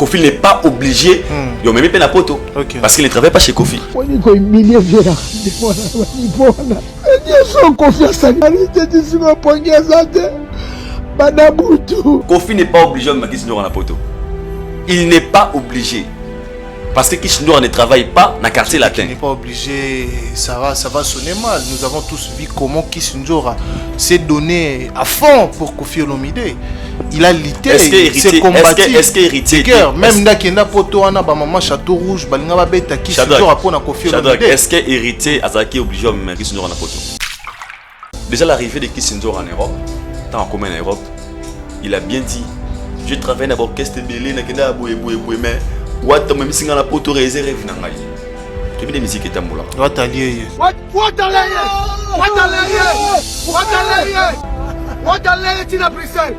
Kofi n'est pas obligé. Il a même pas poto. Parce qu'il ne travaille pas chez Kofi. Kofi n'est pas obligé de mettre Kisindora na poto. Il n'est pas obligé. Parce que Kisindora ne travaille pas dans le quartier latin. Il n'est pas obligé, ça va sonner mal. Nous avons tous vu comment Kisindora s'est donné à fond pour Kofi Olomide. Il a lutté, il s'est combattu. Est-ce qu'héritier même Nakena Poto, Ana Bamama Château Rouge, Balinga Beta Kisindora pour Kofi Olomide. Est-ce que héritier Azaki est obligé de mettre Kisindora na poto? Déjà l'arrivée de Kisindora en Europe, tant en commun en Europe, il a bien dit, je travaille dans l'orchestre belé, Nakena Boué, mais what même si on a poto réservé Vinangai. Tu veux des musiques et tamoula. What allié. Watalaye tina Bruxelles.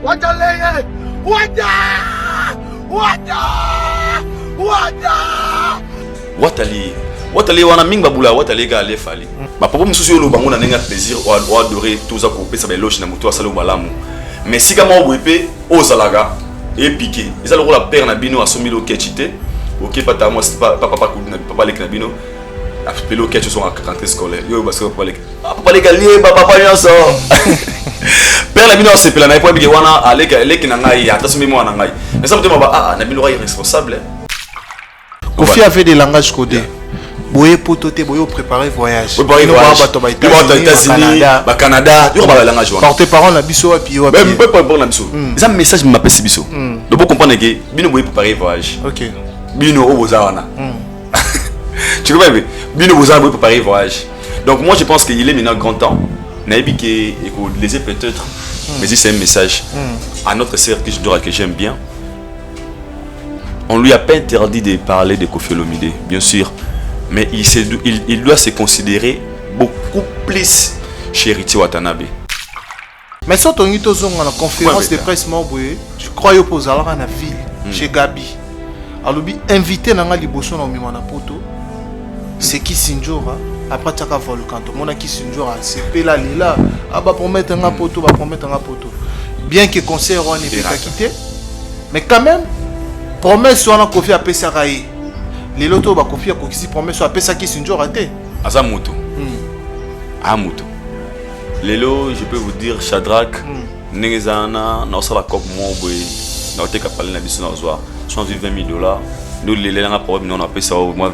Watalaye. Watalaye wana minga bula watalaye ga ale fali. Ba papa mususu yo lo bango na nenga plaisir o adorer tous ako pesa ba loche na muto asalo malamu. Mais si kama obwepe ozalaga et piqué. Ils allent la père na bino assomi lo ketchité. OK pata moi papa ku na papa lek na bino. Apelo ketch sont en rentrée scolaire. Yo parce que papa lek ali papa nyonso. Père la bino c'est pela na po bige wana alek na ngai ata somi mo na ngai. Mais ça me demande na bino est responsable. Kofi avait des langages codés. Boye pototé boye préparer voyage. Préparer voyage. États-Unis, au Canada, il y a langages. Porter parole na biso puis même pas parole na biso. Ça message m'appelle si biso. Donc vous comprenez que bino boye préparer voyage. OK. Bino obozawana. Tu comprends bien? Bino obozawana boye préparer voyage. Donc moi je pense qu'il est maintenant grand temps. Naibi que les peut-être mais si c'est un message à notre sœur que j'aime bien. On lui a pas interdit de parler de Kofi Olomide, bien sûr, mais il doit se considérer beaucoup plus chez Héritier Watanabe. Mais si on est dans la conférence de presse, je crois que vous allez la ville, chez Gabi. Alors, invité dans la liboso na Mimana Poto, c'est qui Sinjora, après tu as volcan, mon qui Sinjora, c'est Pela Lila, pour promettre un poto, promettre un poto. Bien que le concert n'est pas quitté, mais quand même, promesse on a Kofi a Pesaraï. Les lotos ba Kofi a Kofi promesse a Pesa qui Sinjora té. Azamuto. Amuto. Lelo, je peux vous dire Shadrach, Nezana, na osala kop mo boy, na ote kapale na biso na ozwa, change $20,000. Nous les langa problème on a pesa au moins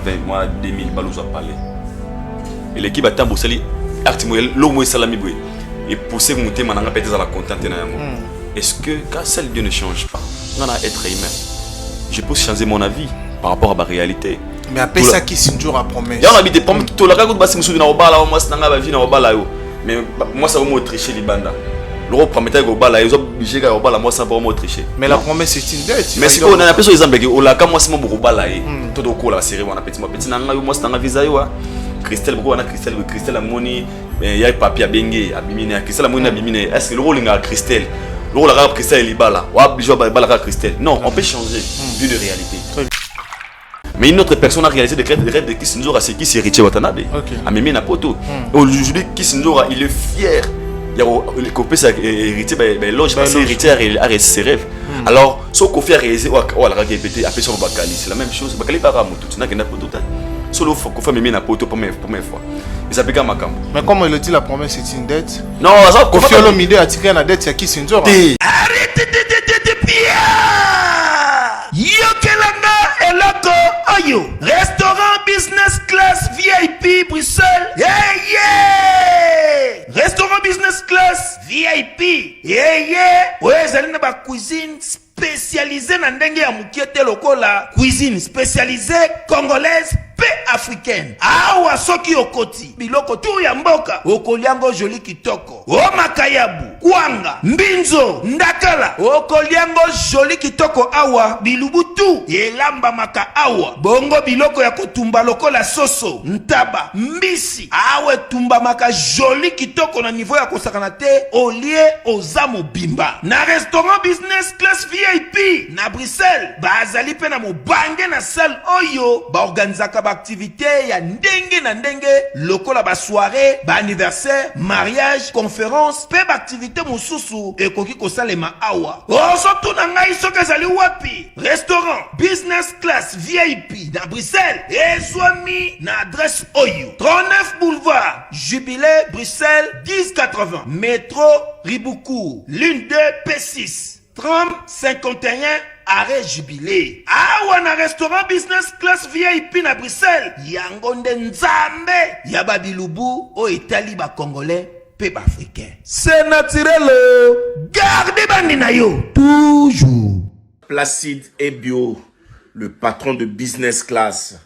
2000 balos à parler. Et l'équipe a tamboseli actimoel lo mo salami boy. Et pousser monter mananga peut-être à la contente na yango. Est-ce que quand celle Dieu ne change pas, on a être humain. Je peux changer mon avis par rapport à ma réalité. Mais après ça qui Sinjora promesse. On habite pas tout la raconte basi musu na obala moi nanga ba vie na obala yo. Mais moi ça va me tricher les bandes. Le promettait go bala yo obligé ga obala moi ça va me tricher. Mais la promesse c'est une dette. Mais si on a personne exemple que olaka moi c'est mon go bala yi. Todo ko la série on a petit nanga yo moi nanga visa yo. Christelle beaucoup on a Christelle Amoni mais y a papier à bengue à bimine Christelle Amoni à bimine. Est-ce que le rôle nga Christelle le rôle la Christelle libala ou obligé bala Christelle. Non, on peut changer vue de réalité. Mais une autre personne a réalisé des rêves de Kisindora, c'est qui c'est Héritier Watanabe. A Mimi Napoto. Aujourd'hui, Kisindora, il est fier. Il y a le copé sa héritier, loge parce que héritier a réalisé ses rêves. Alors, ce qu'on fait réaliser, ou alors répéter, après son Bakali, c'est la même chose. Bakali par Ramoto, tu n'as qu'un Napoto. Solo qu'on fait Mimi Napoto première fois. Il s'appelle Makam. Mais comme il le dit, la promesse c'est une dette. Non, ça Kofi Olomide a tiré la dette, c'est Kisindora. Arrêtez de Yokelanga eloko oyo restaurant business class VIP Bruxelles. Restaurant business class VIP. Ouais, zali na ba cuisine spécialisée na ndenge ya mukiete lokola cuisine spécialisée congolaise pe africaine. Awa soki okoti biloko tu ya mboka okoliango joli kitoko. O makayabu, kwanga, mbinzo, ndakala okoliango joli kitoko awa bilubutu elamba maka awa. Bongo biloko ya kotumba lokola soso, ntaba, mbisi. Awe tumba maka joli kitoko na niveau ya kosakana te olie ozamo bimba. Na restaurant business class VIP na Bruxelles bazali pe na mobange na salle oyo ba organizaka ba activité ya ndenge na ndenge lokola ba soirée, ba anniversaire, mariage, conférence, pe ba activité activité mosusu ekoki kosalema awa. Ozotuna ngai soki ezali wapi? Restaurant business class VIP na Bruxelles ezwami na adresse oyo 39 boulevard Jubilé Bruxelles 1080 métro Riboucourt l'une 2 P6 30 51 arrêt Jubilé. Awa na restaurant business class VIP na Bruxelles yango nde nzambe ya babilubu o etali ba congolais pe ba africain. C'est naturel. Gardez bandi na yo toujours. Placide et Bio, le patron de business class.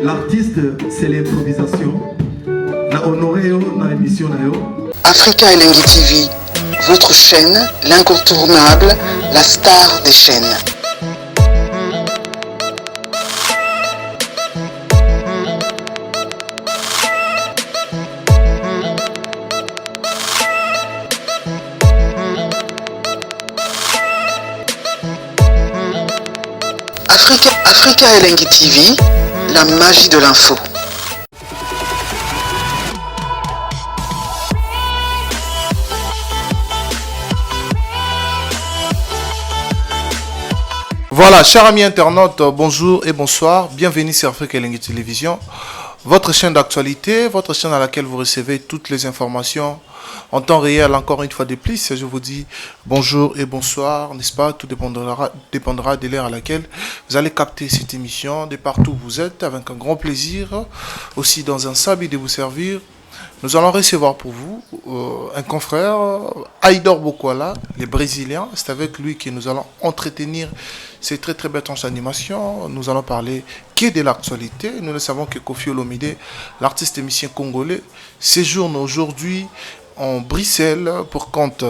L'artiste, c'est l'improvisation. Na honoré na émission na yo. Africa Elengi TV, votre chaîne, l'incontournable, la star des chaînes. Africa Elengi TV, la magie de l'info. Voilà, chers amis internautes, bonjour et bonsoir. Bienvenue sur Africa Elengi Télévision, votre chaîne d'actualité, votre chaîne à laquelle vous recevez toutes les informations en temps réel. Encore une fois de plus, je vous dis bonjour et bonsoir, n'est-ce pas? Tout dépendra de l'heure à laquelle vous allez capter cette émission, de partout où vous êtes, avec un grand plaisir, aussi dans un sabbat de vous servir. Nous allons recevoir pour vous un confrère, Aïdor Bokwala, le Brésilien. C'est avec lui que nous allons entretenir ces très très belles tranches d'animation. Nous allons parler que de l'actualité. Nous le savons que Koffi Olomide, l'artiste émissien congolais, séjourne aujourd'hui en Bruxelles pour compte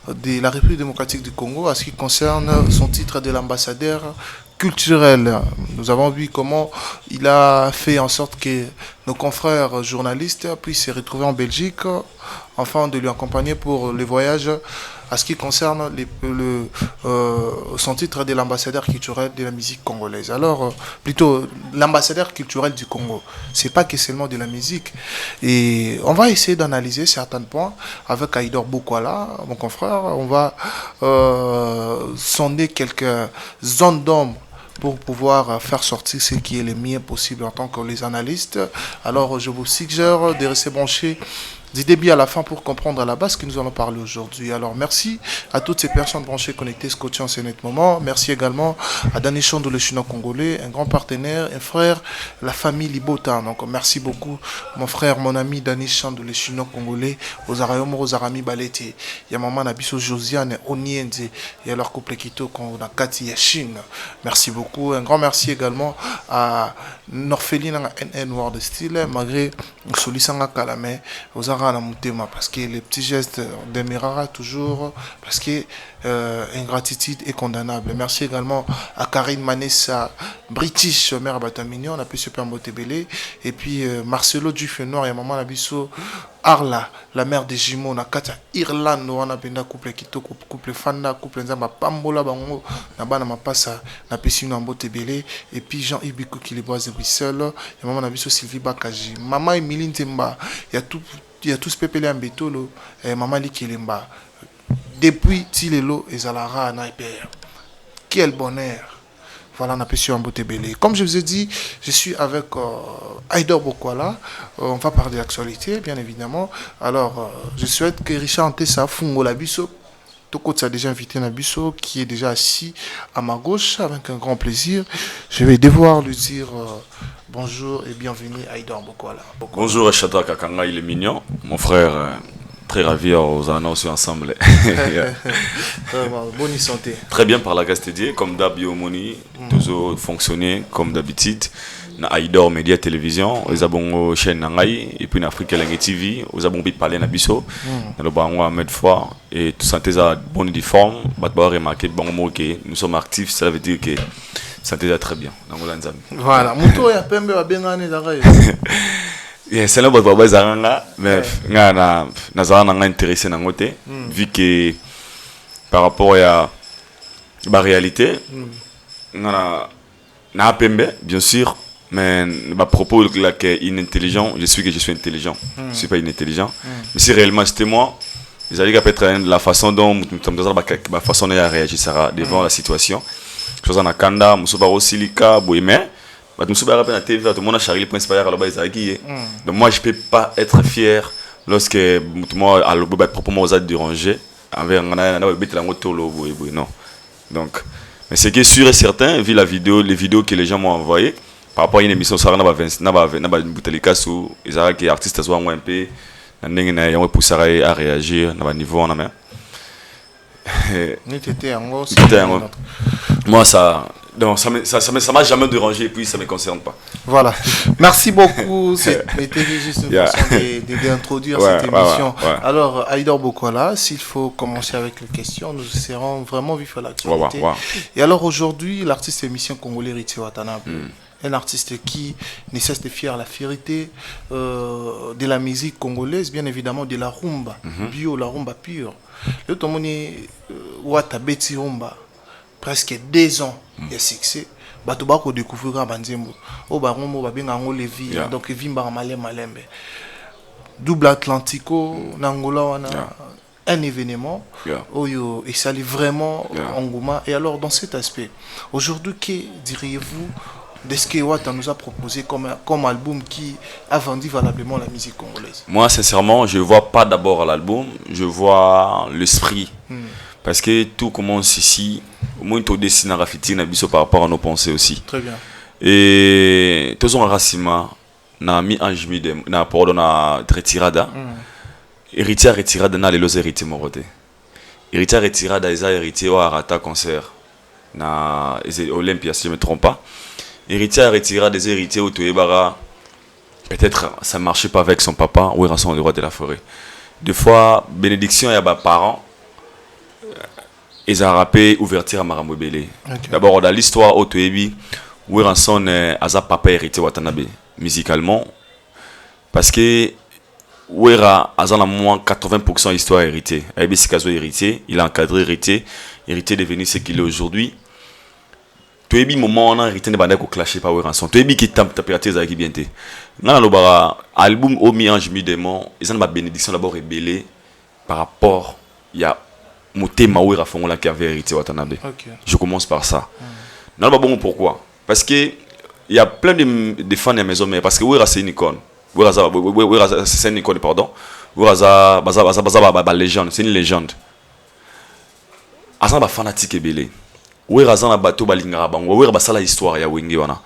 de la République démocratique du Congo à ce qui concerne son titre de l'ambassadeur culturel. Nous avons vu comment il a fait en sorte que nos confrères journalistes puissent se retrouver en Belgique, afin de lui accompagner pour le voyage à ce qui concerne son titre de l'ambassadeur culturel de la musique congolaise. Alors, plutôt l'ambassadeur culturel du Congo. C'est pas que seulement de la musique. Et on va essayer d'analyser certains points avec Aïdor Bokwala, mon confrère. On va sonder quelques zones d'ombre pour pouvoir faire sortir ce qui est le mieux possible en tant que les analystes. Alors, je vous suggère de rester branchés du début à la fin pour comprendre à la base ce que nous allons parler aujourd'hui. Alors, merci à toutes ces personnes branchées, connectées, scotchées en ce net moment. Merci également à Dani Chando, le chinois congolais, un grand partenaire, un frère, la famille Libota. Donc, merci beaucoup, mon frère, mon ami Dani Chando, le chinois congolais, aux Arayomo, aux Arami Baleti. Il y a maman Nabiso Josiane, Onienze, et alors couple Kito, qu'on a Kati Chine. Merci beaucoup. Un grand merci également à Norphéline, NN World Style, malgré Solisanga Kalame, aux Arami parce que les petits gestes demeurera toujours, parce que ingratitude est condamnable. Merci également à Karine Manessa, British, mère Batamignon, on a pu se permettre Bélé, et puis Marcelo Dufenoir et maman Nabiso Arla, la mère des jumeaux, on a Katia Irlande, on a penda couple Kito, couple Fanda, couple Nzamba Pambola Bango, Nabana Mapasa, na Pessino Ambote Bélé, et puis Jean Ibikou qui les bois de Bruxelles, et maman Nabiso Sylvie Bakaji, maman Emiline Temba, il y a tout ce pépélé en bétolo, et maman Likilemba. Depuis Tilelo et Zalara Naipère. Quel bonheur. Voilà, on a pu sur un beauté belé. Comme je vous ai dit, je suis avec Aïdor Bokwala. On va parler d'actualité, bien évidemment. Alors, je souhaite que Richard Antessa Fungo Labiso, Toko a déjà invité Nabiso, qui est déjà assis à ma gauche, avec un grand plaisir. Je vais devoir lui dire bonjour et bienvenue Aïdor Bokwala. Bonjour Chata Kakanga, il est mignon. Mon frère, très ravi aux annonces ensemble. Bonne santé. Très bien par la Gastidier, comme d'habitude, Moni, toujours fonctionner comme d'habitude. Na Aidor Media Télévision, ils avons chaîne Nangai, et puis na Afrique Langue TV, ils avons parlé na Bisso, na le bango Ahmed Fois, et tout santé à bonne forme, batba remarqué, bon mot que nous sommes actifs, ça veut dire que santé à très bien. Voilà, muto ya pembe wa bengane d'arrêt. C'est là votre baba zaranga, mais na zaranga intéressé na ngote, vu que par rapport à la réalité, na pembe, bien sûr. Mais à propos de la inintelligent, je suis intelligent. Je ne suis pas inintelligent. Mais si réellement c'était moi, ils allaient peut-être la façon dont la façon dont réagir devant la situation. Chose en Akanda, Moussouba Rosilika, Boémé. Moussouba rappelle la TV, tout le monde a Charlie principal à l'obéis. Donc moi je ne peux pas être fier lorsque moi à l'obéis proprement aux aides dérangés envers non. Donc, mais ce qui est sûr et certain, vu les vidéos que les gens m'ont envoyées. Par rapport à une émission, ça n'a pas une bouteille où les artistes sont un peu à réagir à niveau. Moi, ça m'a jamais dérangé et puis ça ne me concerne pas. Voilà. Merci beaucoup. C'était juste une façon d'introduire cette émission. Alors, Aidor Bokola, s'il faut commencer avec les questions, nous serons vraiment vifs à l'actualité. Et alors, aujourd'hui, l'artiste émission congolais Ritsi Watanabe. Un artiste qui ne cesse de faire la fierté de la musique congolaise, bien évidemment de la rumba, bio, la rumba pure. Le Tomoni Wata Beti Rumba, presque 2 ans de succès. Batubako découvrir Banzembo. Au Baromo, Babengango Levi, donc Vimba Malembe. Double Atlantico, Nangola, un événement où il s'allie vraiment Ngoma. Et alors, dans cet aspect, aujourd'hui, que diriez-vous de ce que Wata nous a proposé comme album qui a vendu valablement la musique congolaise? Moi, sincèrement, je ne vois pas d'abord l'album, je vois l'esprit. Parce que tout commence ici. Au moins, tout dessine à Rafiti, par rapport à nos pensées aussi. Très bien. Et tout ça, Rassima, na mi anjmi de na pardon na retirada. Héritier retirada na les héritiers morote. Héritier retirada ils a hérité au Arata concert na Olympia si je me trompe pas. Héritier retirada des héritiers au Toebara. Peut-être ça marchait pas avec son papa ou il son le roi de la forêt. Deux fois bénédiction et à parents. Ils ont rappelé ouverture à Maramobele. D'abord dans l'histoire au Toebi où il son Aza papa héritier Watanabe musicalement parce que Ouera a moins 80% histoire héritée. ABC Kazo héritier, il a encadré héritier devenu ce qu'il est aujourd'hui. Toebi moment on a hérité de bandeko clashé par Ouera son. Toebi qui température ça qui bien té. Dans le bara album au mi-ange mi-démon, ils ont ma bénédiction d'abord rébellée par rapport il y a Motema Ouera Fongola qui avait hérité Watanabe. Je commence par ça. Non pas bon pourquoi? Parce que il y a plein de fans de maison mais parce que Ouera c'est une icône. Ouera c'est une icône pardon. Ouera baza légende, c'est une légende. Azan ba fanatique belé. Ouera zan na bateau balingara bango. Ouera ba sala histoire ya wengi wana.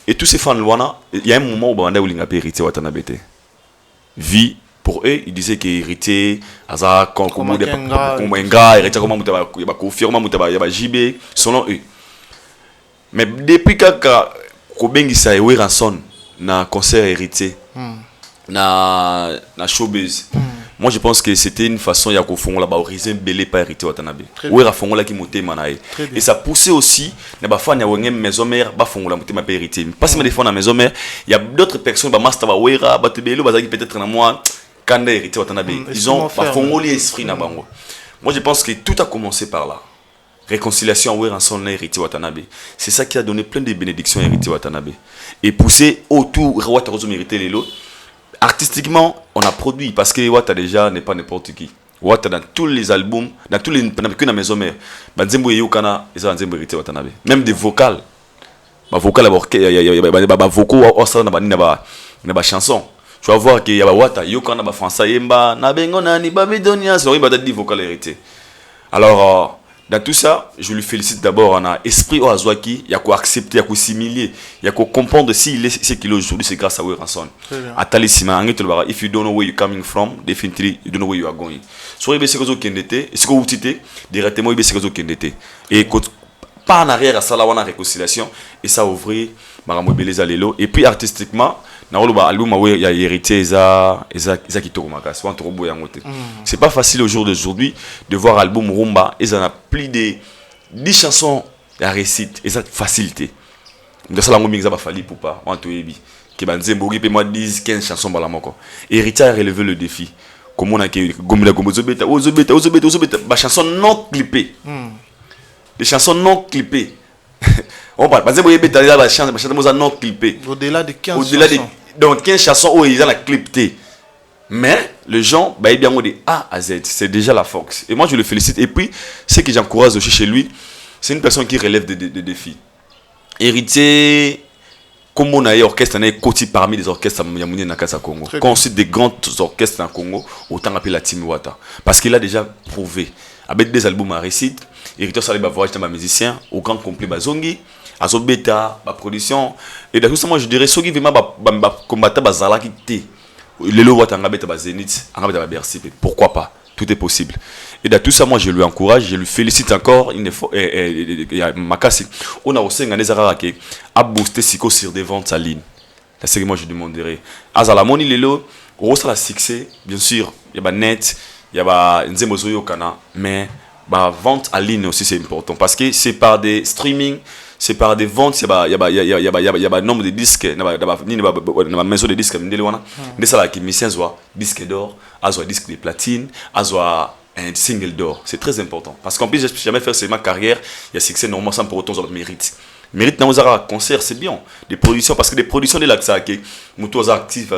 Et tous ces fans wana, il y a un moment où banda ulinga pe hérité Watanabe té. Vie pour eux, ils disaient que hérité Aza comme Menga, hérité comme Mutaba ba confirma Mutaba ya ba JB selon eux. Mais depuis kaka Kobengisa et Oueranson na concert hérité na showbiz. Moi je pense que c'était une façon ya ko fongola ba horizon belé pas hérité Watanabe. Ouera fongola ki motema na e. Et ça poussait aussi na ba fan ya wengem maison mère ba fongola motema pas hérité. Pas seulement des fans na maison mère, il y a d'autres personnes ba master ba Ouera ba tebelo ba zaki peut-être na moi kanda hérité Watanabe. Ils ont ba fongoli esprit na bango. Moi je pense que tout a commencé par là. Réconciliation à Oueranson héritier Watanabe. C'est ça qui a donné plein de bénédictions à héritier Watanabe. Et poussé autour Wata Rozo mérité les lots. Artistiquement, on a produit parce que Wata déjà n'est pas n'importe qui. Wata dans tous les albums, dans tous les que na maison mère. Banzembo Yokana, ils ont Banzembo héritier Watanabe. Même des vocales. Ba vocal d'abord ba vocaux au sein na ba chanson. Tu vas voir qu'il y a Wata Yokana ba français yemba na bengo na ni ba medonia, so il va dire vocal héritier. Alors Dans tout ça, je lui félicite d'abord. On a esprit au Azwaki, il y a quoi accepter, il y a quoi assimiler, il y a quoi comprendre s'il est ce qu'il est aujourd'hui, c'est grâce à Weranson. À Talisima, if you don't know where you're coming from, definitely you don't know where you are going. Soit il y a ce que vous avez ce que vous avez directement il y a ce que vous avez et pas en arrière à ça là on a réconciliation et ça ouvrir marambo beleza lelo et puis artistiquement na oloba album il y a hérité eza kitoko makasi wa trop boya ngote. C'est pas facile au jour d'aujourd'hui de voir album rumba et ça a plus de 10 chansons à récite et ça facilité. De ça la ngombi za ba fali pour pas on to yebi ke banzembo ki pe moi 10 15 chansons bala moko. Hérité a relevé le défi. Comme on a que gomila gomozobeta ozobeta ba chanson non clippée. Des chansons non clippées. On parle, parce que vous avez la chanson non clippée. Au-delà de 15 Au-delà chansons. Donc 15 chansons où ils ont la clippée. Mais les gens, bah, ils ont de A à Z. C'est déjà la force. Et moi, je le félicite. Et puis, ce que j'encourage aussi chez lui, c'est une personne qui relève des défis. Héritier, comme on a eu orchestre, on a côté parmi les orchestres à Nakasa Congo. Quand on cite des grands orchestres en Congo, autant appeler la Team Wata. Parce qu'il a déjà prouvé. Avec des albums à récite, Héritier Salé va voyager dans musicien, au grand complet Bazongi, Azobeta, la production. Et dans tout ça, moi je dirais, ceux qui viennent combattre Bazala qui t'est. Les lois en Beta Bazenit, en Beta Bercy. Pourquoi pas? Tout est possible. Et dans tout ça, moi je lui encourage, je lui félicite encore. Il y a Makasi. On a aussi un Nezarake à booster Siko sur des ventes en ligne. C'est ce que moi je demanderais. Azalamoni Lelo, au la succès, bien sûr, il y a net. Il y a Nzemozoyo Kana, mais la vente en ligne aussi c'est important parce que c'est par des streaming, c'est par des ventes, il y a nombre de disques, il y a maison de disques, mais ça là qui missions soit disque d'or, soit disque de platine, soit un single d'or, c'est très important parce qu'en plus je jamais faire ma carrière, il y a succès normalement sans pour autant ça mérite. Mérite dans un concert c'est bien, des productions parce que des productions de l'accès qui motos actifs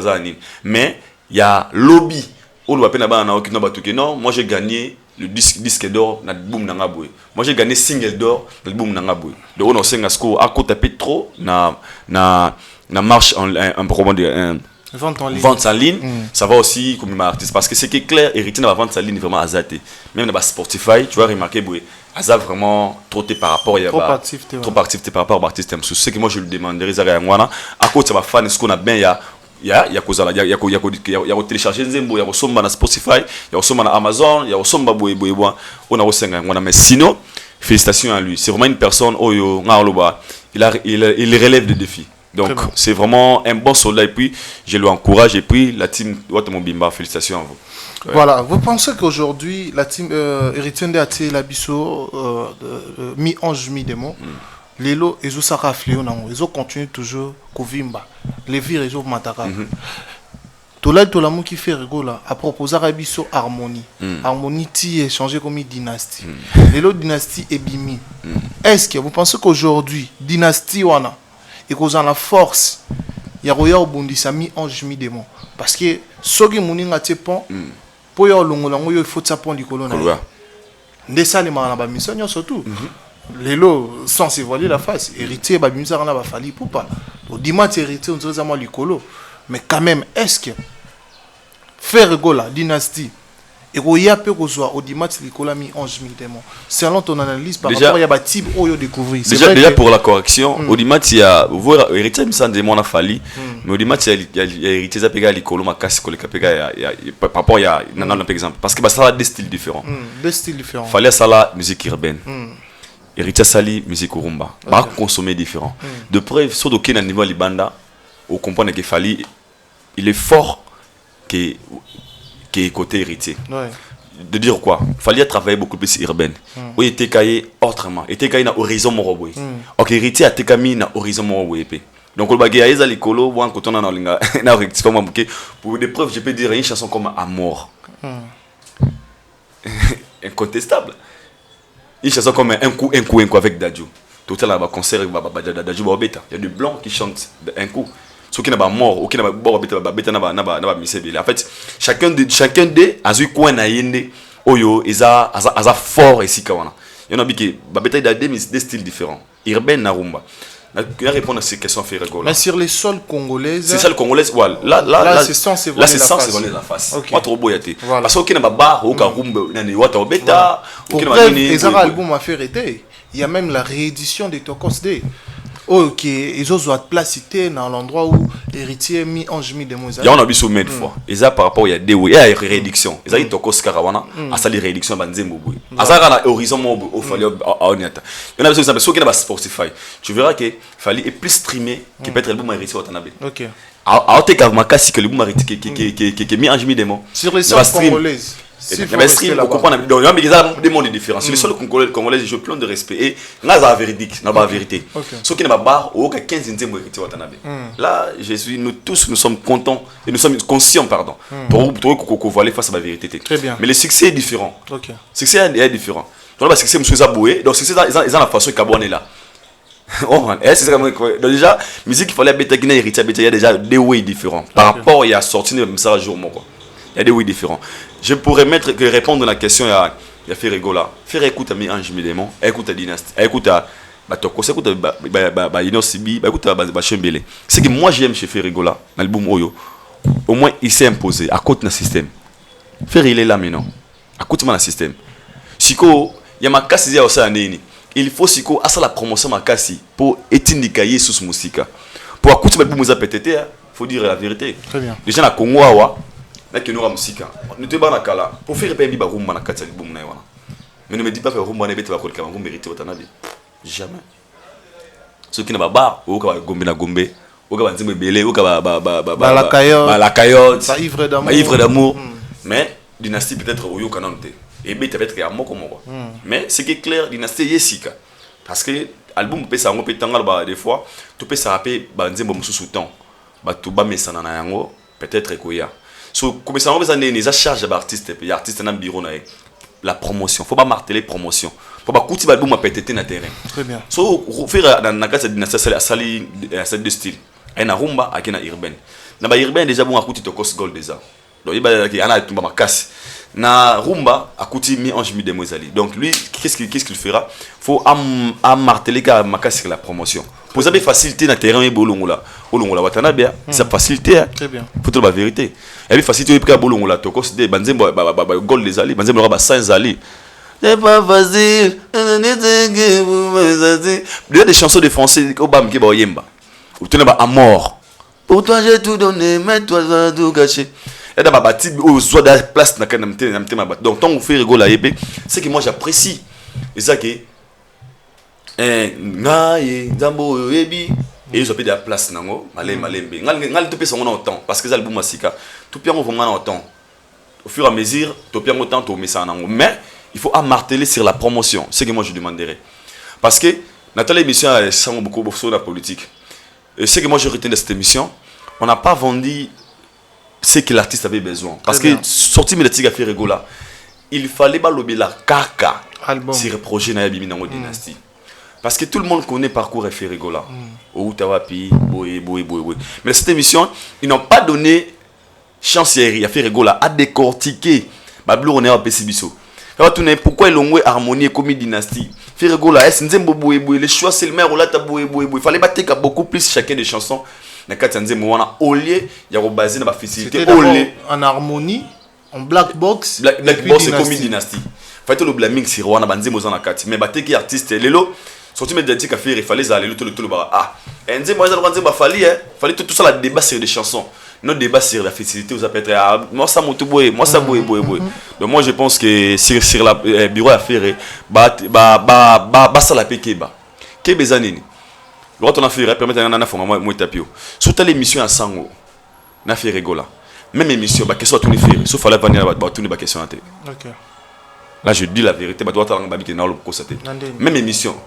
mais il y a lobby. Non, moi j'ai gagné le disque d'or na boom na ngabwe. Moi j'ai gagné single d'or na boom na ngabwe. Donc on sait score à côté trop na marche en promo de vente en ligne. Ça va aussi comme artiste parce que c'est clair héritier na vente en ligne vraiment azaté. Même na Spotify, tu vas remarquer boy Aza vraiment trop par rapport trop activité par rapport à artiste. C'est ce que moi je lui demanderais ça ngwana à côté ma fan ce qu'on a bien il y a télécharger Nzembo, il y a Osomba na Spotify, il y a Osomba na Amazon, il y a Osomba boyeboa, on a aussi mais sinon félicitations à lui, c'est vraiment une personne oyo ngaloba, il relève des défis. Donc c'est vraiment un bon soldat et puis je lui encourage et puis la team Watamobimba, félicitations à vous. Ouais. Voilà, vous pensez qu'aujourd'hui la team Héritier Ndé la biso mi-ange mi-démon les lots, ils ont raflé, ils ont continué toujours Kovimba. Les vires, ils ont matara. Tout là, qui fait rigola, a proposé à Rabiso harmonie. Harmonie, qui est changé comme une dynastie. Les lots, dynastie est bimi. Est-ce que vous pensez qu'aujourd'hui, dynastie, wana, et qu'on a la force, il y a Roya Obundisami, ange mi-démon. Parce que, ce qui est mon pont, pour y avoir il faut ça pour les colonnes. Des salles, il y a une mission surtout. Les lots sans se voiler la face, héritier, bah, on a fallu pour pas. Au dimanche, héritier, on dirait à l'écolo. Mais quand même, est-ce que faire la dynastie et qu'il y a peu au dimanche, l'écolo a mis 11 000 démons. Selon ton analyse, par rapport à des types où il y a découvert. Déjà pour la correction, au dimanche, il y a héritier, il me semble démon a fallu. Mais au dimanche, il y a héritier, ça pega l'écolo, ma casse, par rapport à un exemple. Parce que ça a des styles différents. Des styles différents. Fallait ça la musique urbaine. Héritier Sali, musique rumba. Pas consommer différent. De preuve, sur aucun niveau libanda, on comprend qu'il fallait, il est fort qui est côté héritier. Ouais. De dire quoi? Il fallait travailler beaucoup plus urbaine. Où il était caillé autrement. Il était caillé dans horizon moroboy. Ok, héritier a été caillé dans horizon moroboy. Donc, le bagage est à l'écolo, ou en coton dans l'inga, pour des preuves, je peux dire une chanson comme Amour. Incontestable. Une chanson comme un coup avec Dadju. Tout à l'heure, concert avec Dadju Bobeta. Il y a des blancs qui chantent un coup. Ceux qui n'ont pas mort, ou qui n'ont pas Bobeta, n'a pas mis. En fait, chacun des a eu quoi na yende, oyo, ils a fort ici kawana. Il y en a qui Babeta il a des styles différents. Urbain na rumba. na répondre à ces questions faire rigolo. Mais sur les sols congolaises. C'est ça le congolais. Voilà. Là c'est censé voler la face. Pas trop beau yati. Parce que na baba au karumbe na ni wata obeta. Pour preuve, les albums à faire été. Il y a même la réédition de Tokos Day. Ok, ils ont place cité dans l'endroit où héritier mis ange mis des mots. Il y a un abus une fois. Et ça par rapport il y a des il y a réédition. Ils ont Tokos Karawana à ça les réédiction banzembo boy. À ça na horizon mo au fallait à Oniata. Il y en a besoin qui na Spotify. Tu verras que fallait est plus streamé que peut-être l'album héritier Watanabe. OK. À te car makasi que l'album héritier qui mis ange mis des mots. Sur les sols congolaises. On comprend donc il y a des mondes différents. Sur les sols congolais, je plein de respect et là la vérité, la vérité. Ce qui n'est pas bar au 15 nzembo héritier Watanabe. Là, nous tous nous sommes contents et nous sommes conscients pardon pour voler face à la vérité. Très bien. Mais le succès est différent. OK. Succès est différent. Donc là succès monsieur Zaboué, donc succès ils ont la façon Kabouane là. Oh, c'est ça donc déjà musique il fallait bétaginer héritier il y a déjà des ways différents par rapport il y a sorti le message jour quoi. Il y a des ways différents. Je pourrais répondre à la question il y a fait rigola. Faire écoute à mes anges démons, écoute à dynastie, écoute à Batoko, écoute à Inosibi, écoute à Chembele. C'est que moi j'aime chez faire rigola, l'album Oyo. Au moins il s'est imposé à côté d'un système. Faire il est là maintenant. À côté d'un système. Siko, il y a ma casse ici au Saneni. Il faut siko à ça la promotion ma casse pour étindikayer sous musique. Pour écouter l'album Moza PTT, faut dire la vérité. Très bien. Déjà na Congo awa na kenora musika nous te bana kala pour faire payer ba rumba na kati album na wana mais ne me dis pas faire rumba na bete ba kolika rumba mérite Watanabe jamais ce qui na baba o ka gombe na gombe o ka banzimbe belé o ka ba la cayotte ça ivre d'amour mais dynastie peut-être o yo kanante et bete peut-être ya moko moko mais ce qui est clair dynastie yesika parce que album peut ça ngo peut tangal ba des fois tu peux ça rappeler banzimbe mususu temps ba to ba mesana na yango peut-être koya. So, comme ça, on va dire que charge d'artiste, et artiste dans le bureau, la promotion. Faut pas marteler promotion. Faut pas couper l'album à péter na terrain. Très bien. So, faire dans la case de sali de style. Et na rumba, et na urbaine. Na ba urbaine déjà bon à couper to cost gold déjà. Donc il va y a tumba ma casse. Na rumba à couper mi ange mi demoiselle. Donc lui, qu'est-ce qu'il fera? Faut marteler car ma casse la promotion. Pour ça, faciliter na terrain et bolongola. Bolongola Watanabe, ça facilite. Très bien. Faut dire la vérité. Et puis facilité et puis bolongola tokos de banzembo gold les ali, banzembo ba 5 ali. C'est pas facile. Il y a des chansons de français au bam qui ba yemba. Ou tenez ba amour. Pour toi j'ai tout donné, mais toi ça tout gâché. Et d'abord bâti au soit de place na kanamte ma bat. Donc tant on fait rigoler épée, c'est que moi j'apprécie. Et ça que ngaye zambo ebi et ils ont pris de la place nango malembe ngal topé son temps parce que ça album masika tout bien on va en temps au fur et à mesure tout bien autant to messa nango mais il faut marteler sur la promotion c'est que moi je demanderais parce que Nathalie émission a sans beaucoup sur la politique et c'est que moi je retiens de cette émission on n'a pas vendu ce que l'artiste avait besoin parce que sorti médiatique a fait rigola il fallait pas lober la kaka album sur le projet na Bimi nango dynastie. Parce que tout le monde connaît parcours et fait rigola. Au Tawapi, boé. Mais cette émission, ils n'ont pas donné chance à faire rigola, à décortiquer. Bablo on est à Pessibiso. Pourquoi ils ont harmonie comme dynastie? Faire rigola, les choix c'est le maire, il fallait battre beaucoup plus chacun des chansons. Au lieu, il y a basé dans la facilité. En harmonie, en black box. Black box c'est comme dynastie. Il fallait le blaming sur Rwanda, mais battre qui artiste, Lelo. Sorti médiatique à faire, il fallait aller le bar. Ah, et fallait tout ça la débat sur des chansons. Notre débat sur la facilité, vous appelez moi ça mon tout boy, moi ça boy. Donc moi je pense que sur la bureau à faire, ça la péké ba. Qu'est bezanini. Quand on a fait, permettre à faire moi tapio. Sur telle émission à Sango, na fait rigola. Même émission, bah question à tout faire. Sauf fallait venir bah tout les questions à télé. OK. Là, je dis la vérité, bah, même émission,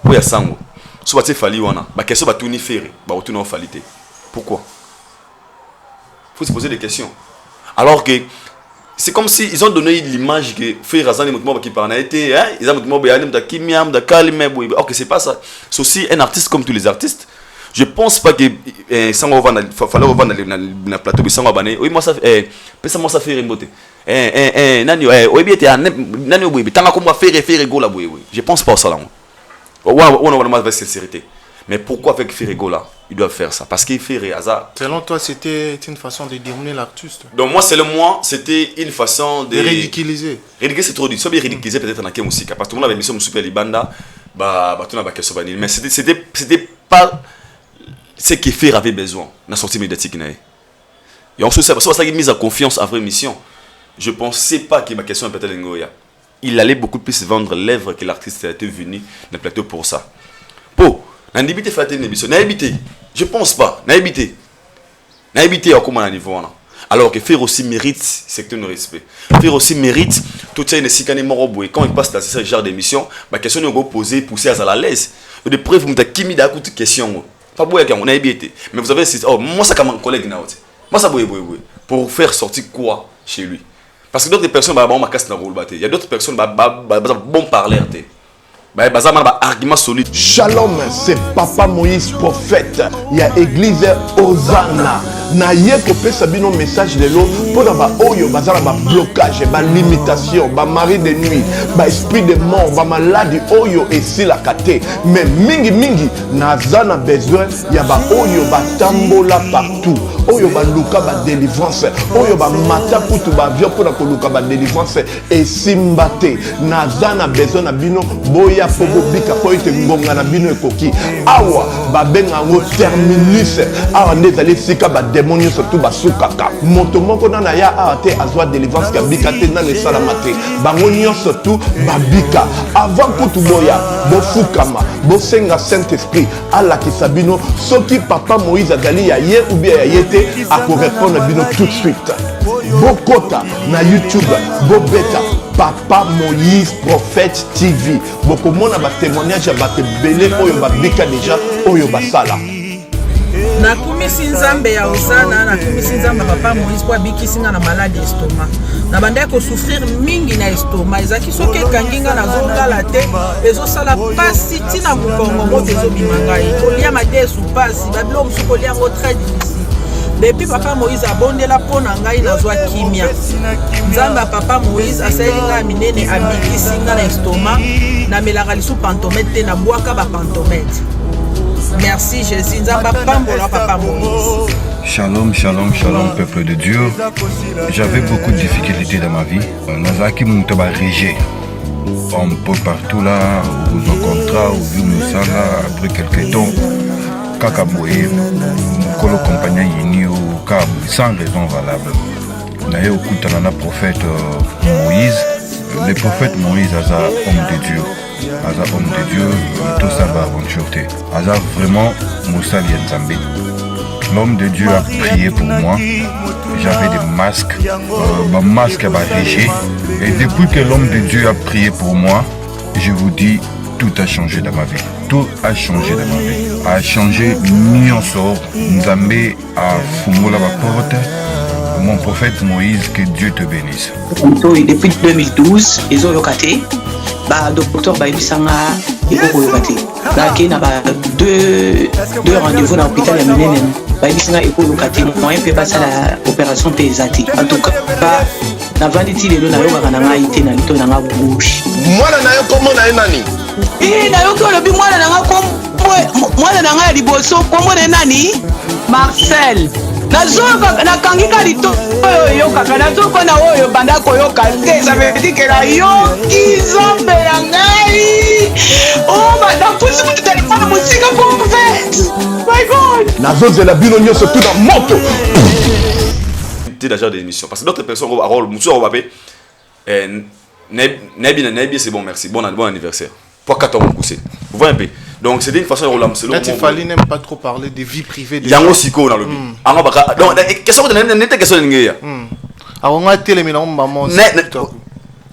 où il y a Sango, si tu fali wana, bah question va tourner faire, bah retourner en falité. Pourquoi? Faut se poser des questions. Alors que c'est comme si ils ont donné l'image que faire Razan et Moutmo qui parlait été, hein, ils ont Moutmo Béanim da Kimiam da Kalime, or que c'est pas ça. C'est aussi un artiste comme tous les artistes. Je pense pas que Sango va falloir revendre dans le plateau de Sango Bané. Oui, moi ça fait faire une beauté. Je pense pas ça là. On va sincérité. Mais pourquoi avec Ferrego là, ils doivent faire ça? Parce qu'il fait hasard. Selon toi, c'était une façon de détourner l'artiste. Donc moi, selon moi, c'était une façon de ridiculiser. Ridiculiser, c'est trop dit. Soit bien ridiculiser peut-être dans la musique. Parce que tout le monde avait mis sur Super Libanda, tout le monde question vanille. Mais c'était pas ce que Ferrego avait besoin dans la sortie médiatique. Et ensuite, c'est pour ça qu'il a mis en confiance à vraie mission. Je ne pensais pas que ma question est peut-être Ngoya. Il allait beaucoup plus vendre l'œuvre que l'artiste était venu dans le plateau pour ça. Pour, n'a pas fait une émission. Je ne pense pas. N'a pas à comment niveau là. Alors que faire aussi mérite secteur de respect. Faire aussi mérite tout ça. Quand il passe dans ce genre d'émission, ma question est posée, poussée à la l'aise. De preuve, vous avez mis d'accord de question. Pas beau qu'on a évité. Mais vous avez moi ça comme un collègue now. Moi ça pour faire sortir quoi chez lui. Parce que d'autres personnes ma casse dans rôle il y a d'autres personnes bon parler argument solide. Shalom, c'est Papa Moïse prophète. Il y a église Hosanna. Na ye ko pesa bino message de l'eau pour na ba oyo bazala ba blocage, ba limitation, ba mari de nuit, ba esprit de mort, ba maladie oyo esi la kate. Mais mingi nazana besoin ya ba oyo ba tambola partout. Oyo ba luka ba délivrance, oyo ba mata kutu ba vio pour na ko luka ba délivrance et simbate. Nazana besoin na bino boya pobo bika po ite ngonga na bino ekoki. Awa ba benga ngo terminus. Awa ndezali sika ba démonios surtout basukaka moto moko na ya ate azwa délivrance ka bikate na le salamate bangonio surtout babika avant kutu boya bofukama bosenga Saint Esprit ala kisabino soki Papa Moïse azali ya ye ou bien ya yete ako répondre bino tout de suite bokota na YouTube bobeta Papa Moïse Prophète TV bokomona ba témoignage ya bato belé oyo babika déjà oyo basala. Nakumisi nzambe ya Hosanna, nakumisi nzambe Papa Moïse kwa bikisinga na malade estomac. Na bande ko souffrir mingi na estomac. Ezaki soki kanginga na zongala te, ezo sala pasi tina mukongo mo tezo bimangai. Kolia madesu pasi, babilo musuko lia ngo très difficile. Depuis Papa Moïse abondela pona ngai na zwa kimia. Nzamba Papa Moïse asayelinga minene abikisinga na estomac, na melaka lisu pantomete na bwaka ba pantomete. Merci Jésus, Nzamba Pambola Papa Moïse. Shalom, shalom, shalom, peuple de Dieu. J'avais beaucoup de difficultés dans ma vie. Nazaki Moutaba Régé. On peut partout là, aux contrats, aux vieux Moussala, après quelques temps, Kakaboé, Mokolo Compagnie Yinio, Kab, sans raison valable. D'ailleurs, au Nana prophète Moïse, le prophète Moïse, Aza, homme de Dieu. Aza homme de Dieu, tout ça va aventurer. Aza vraiment Moussa Lienzambe. L'homme de Dieu a prié pour moi. J'avais des masques, ma masque a régi. Et depuis que l'homme de Dieu a prié pour moi, je vous dis, tout a changé dans ma vie. Tout a changé dans ma vie. A changé, Nyon sort, Nzambe a fumé la porte. Mon prophète Moïse, que Dieu te bénisse. Depuis 2012, ils ont locaté. Docteur Baïbisanga et Bokoyokati. Là, il y a deux rendez-vous dans l'hôpital de Ménénen. Baïbisanga et Bokoyokati. Moi, je ne peux pas faire l'opération Tézati. En tout cas, la vanité de l'eau, n'a été dans l'eau dans la bouche. Moi, je comment nani? Moi, liboso, comment nani? Marcel. Nakangika lito oyo kaka nazoko na oyo banda koyoka te ça veut dire que la yoki zombe ya ngai oh madame pusi mutu telefone musika pour fait my god nazozela bino nyonso tout dans moto déjà des émissions parce que d'autres personnes ont rôle mutu obapé Nabi c'est bon merci bon anniversaire pour 14 ans coussé vous voyez un peu. Donc c'était une façon de relancer le il fallait n'aime pas trop parler de vie privée de Yango Siko dans le but. Donc question de question de ngea. On a télé maman.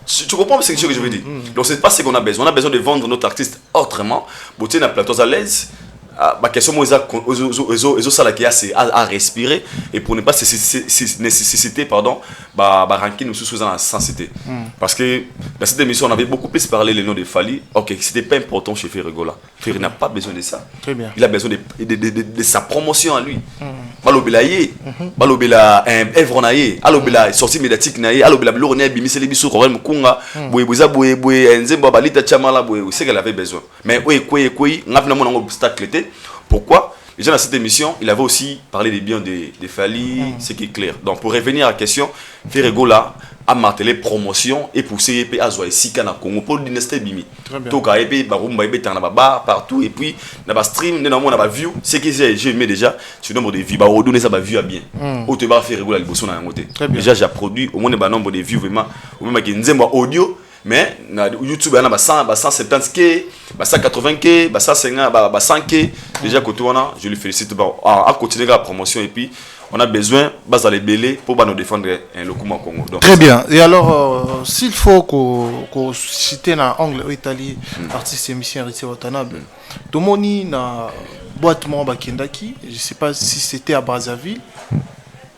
Tu comprends ce que je veux dire. Donc c'est pas ce qu'on a besoin. On a besoin de vendre notre artiste autrement. Beauté na plateau à l'aise. Ma question moi ils ça là qui à respirer et pour ne pas nécessiter pardon ranking nous sous la sensité parce que dans cette émission on avait beaucoup plus parlé le nom de Fali. OK, c'était pas important chez Ferrego là. Ferrego n'a pas besoin de ça. Très bien. Il a besoin de sa promotion à lui. Balobela yé, balobela evronaye, alobela sortie médiatique naye, alobela lorné bimiseli biso ko mkunga, boye nzemba balita chamala boye, c'est qu'elle avait besoin. Mais oui ngapna mon obstacle était Pourquoi? Déjà dans cette émission, il avait aussi parlé des biens des Fally, ce qui est clair. Donc pour revenir à la question, Ferrego là a martelé promotion et pousser EP à Zoïsika na Congo pour dynastie Bimi. Tout cas EP Barumba EP dans la bar partout et puis dans la stream, dans la view, ce que j'ai aimé déjà, c'est le nombre de vues. Bah redonner ça view à bien. Au te bar Ferrego là le bosso na ngote. Déjà j'ai produit au moins le nombre de vues vraiment au même que nzembo audio. Mais na YouTube il y a 170K, 180K, 100K. Déjà côté je lui félicite à continuer la promotion et puis on a besoin d'aller belé pour nous défendre le Congo. Donc, très bien. Et alors s'il faut qu'on cite dans angle Italie artiste émission Héritier Watanabe, tout moni na boîte mo bakendaki, je sais pas si c'était à Brazzaville.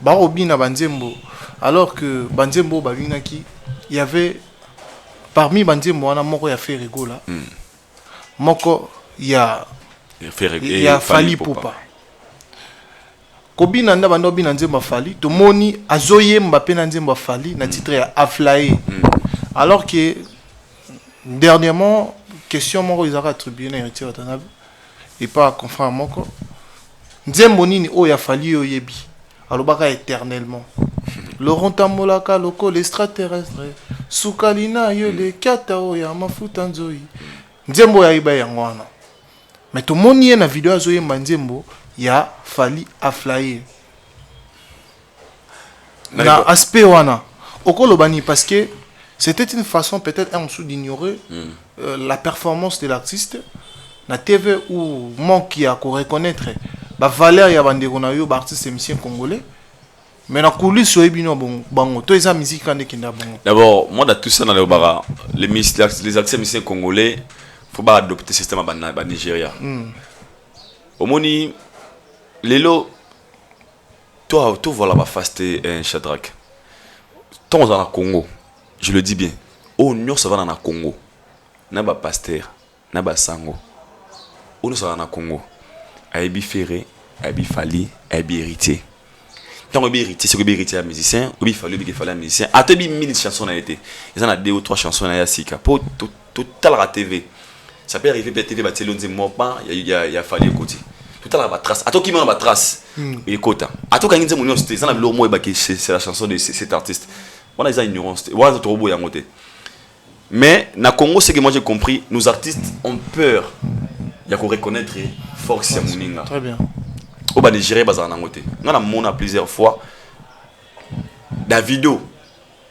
Barobi na Banzembo alors que Banzembo babinaki, il y avait parmi Banzembo on a moko ya Ferrego là. Moko il y a Fally Poupa. Kobina nda bando bina Nzembo Fally to moni azoye Mbappé na Nzembo Fally na titre ya Aflaé. Alors que dernièrement question moko ils ont attribué na Héritier Watanabe et pas confrère moko Nzembo nini o ya Fally o yebi alobaka éternellement Laurent Tamolaka loko l'extraterrestre Soukalina yo le katao ya mafuta nzoi Nzembo ya iba yango wana mais to moni na vidéo azoye Nzembo ya Fally Aflaé na aspect wana okolobani parce que c'était une façon peut-être en dessous d'ignorer la performance de l'artiste na TV ou manque à reconnaître ba valeur ya bandeko na yo ba artiste musicien congolais mais na coulisses so ebino bango to eza musique ande kinda bango. D'abord moi dans tout ça dans les artistes musiciens congolais faut pas adopter le système à Nigeria. Au moni lelo toi voilà ba faste un Shadrach. Tant dans le Congo, je le dis bien. Oh nous ça va dans le Congo. Na ba pasteur, na ba sango. Oh nous ça va dans le Congo. Aibi Ferré, Aibi Fally, Aibi Héritier. Tant que héritier, c'est que héritier à musicien, ou Fally à musicien. À te 1000 chansons a été. Ils en a 2 ou 3 chansons à Sika. Pour total la TV. Ça peut arriver peut-être TV battre l'onze pas, il y a Fally côté. Total la trace. À toi qui met la trace. Et côté. À toi quand ils disent mon c'était ça la mot c'est la chanson de cet artiste. On a des ignorance. On a trop beau y monter. Mais na Congo c'est que moi j'ai compris, nos artistes ont peur. Il y a qu'on reconnaître force ya muninga. Très bien. Au bas de gérer bazar na ngote. On a mona plusieurs fois la vidéo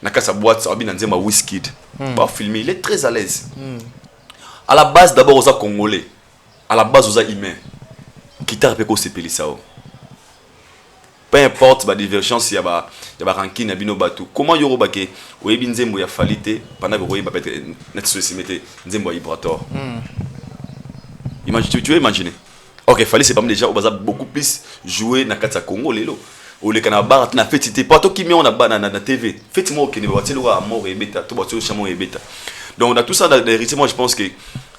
na sa boîte ça bien Nzembo Wizkid. Pas filmer, il est très à l'aise. À la base d'abord aux congolais. À la base aux humains. Guitare peut qu'on s'épelle ça. Peu importe la divergence, il y a des rankings, il y a des comment il y a des où il y a Nzembo Fally pendant que il y a des Nzembo Ibrator. Imagine, tu veux imaginer. Ok, Fally c'est pas déjà on va beaucoup plus jouer dans le Congo lelo. Ou le Canada na fait c'était pas toi qui met on a na TV. Faites-moi ok, ne va pas à mort et bêta, tout va chamo et bêta. Donc on a tout ça dans l'héritier, moi je pense que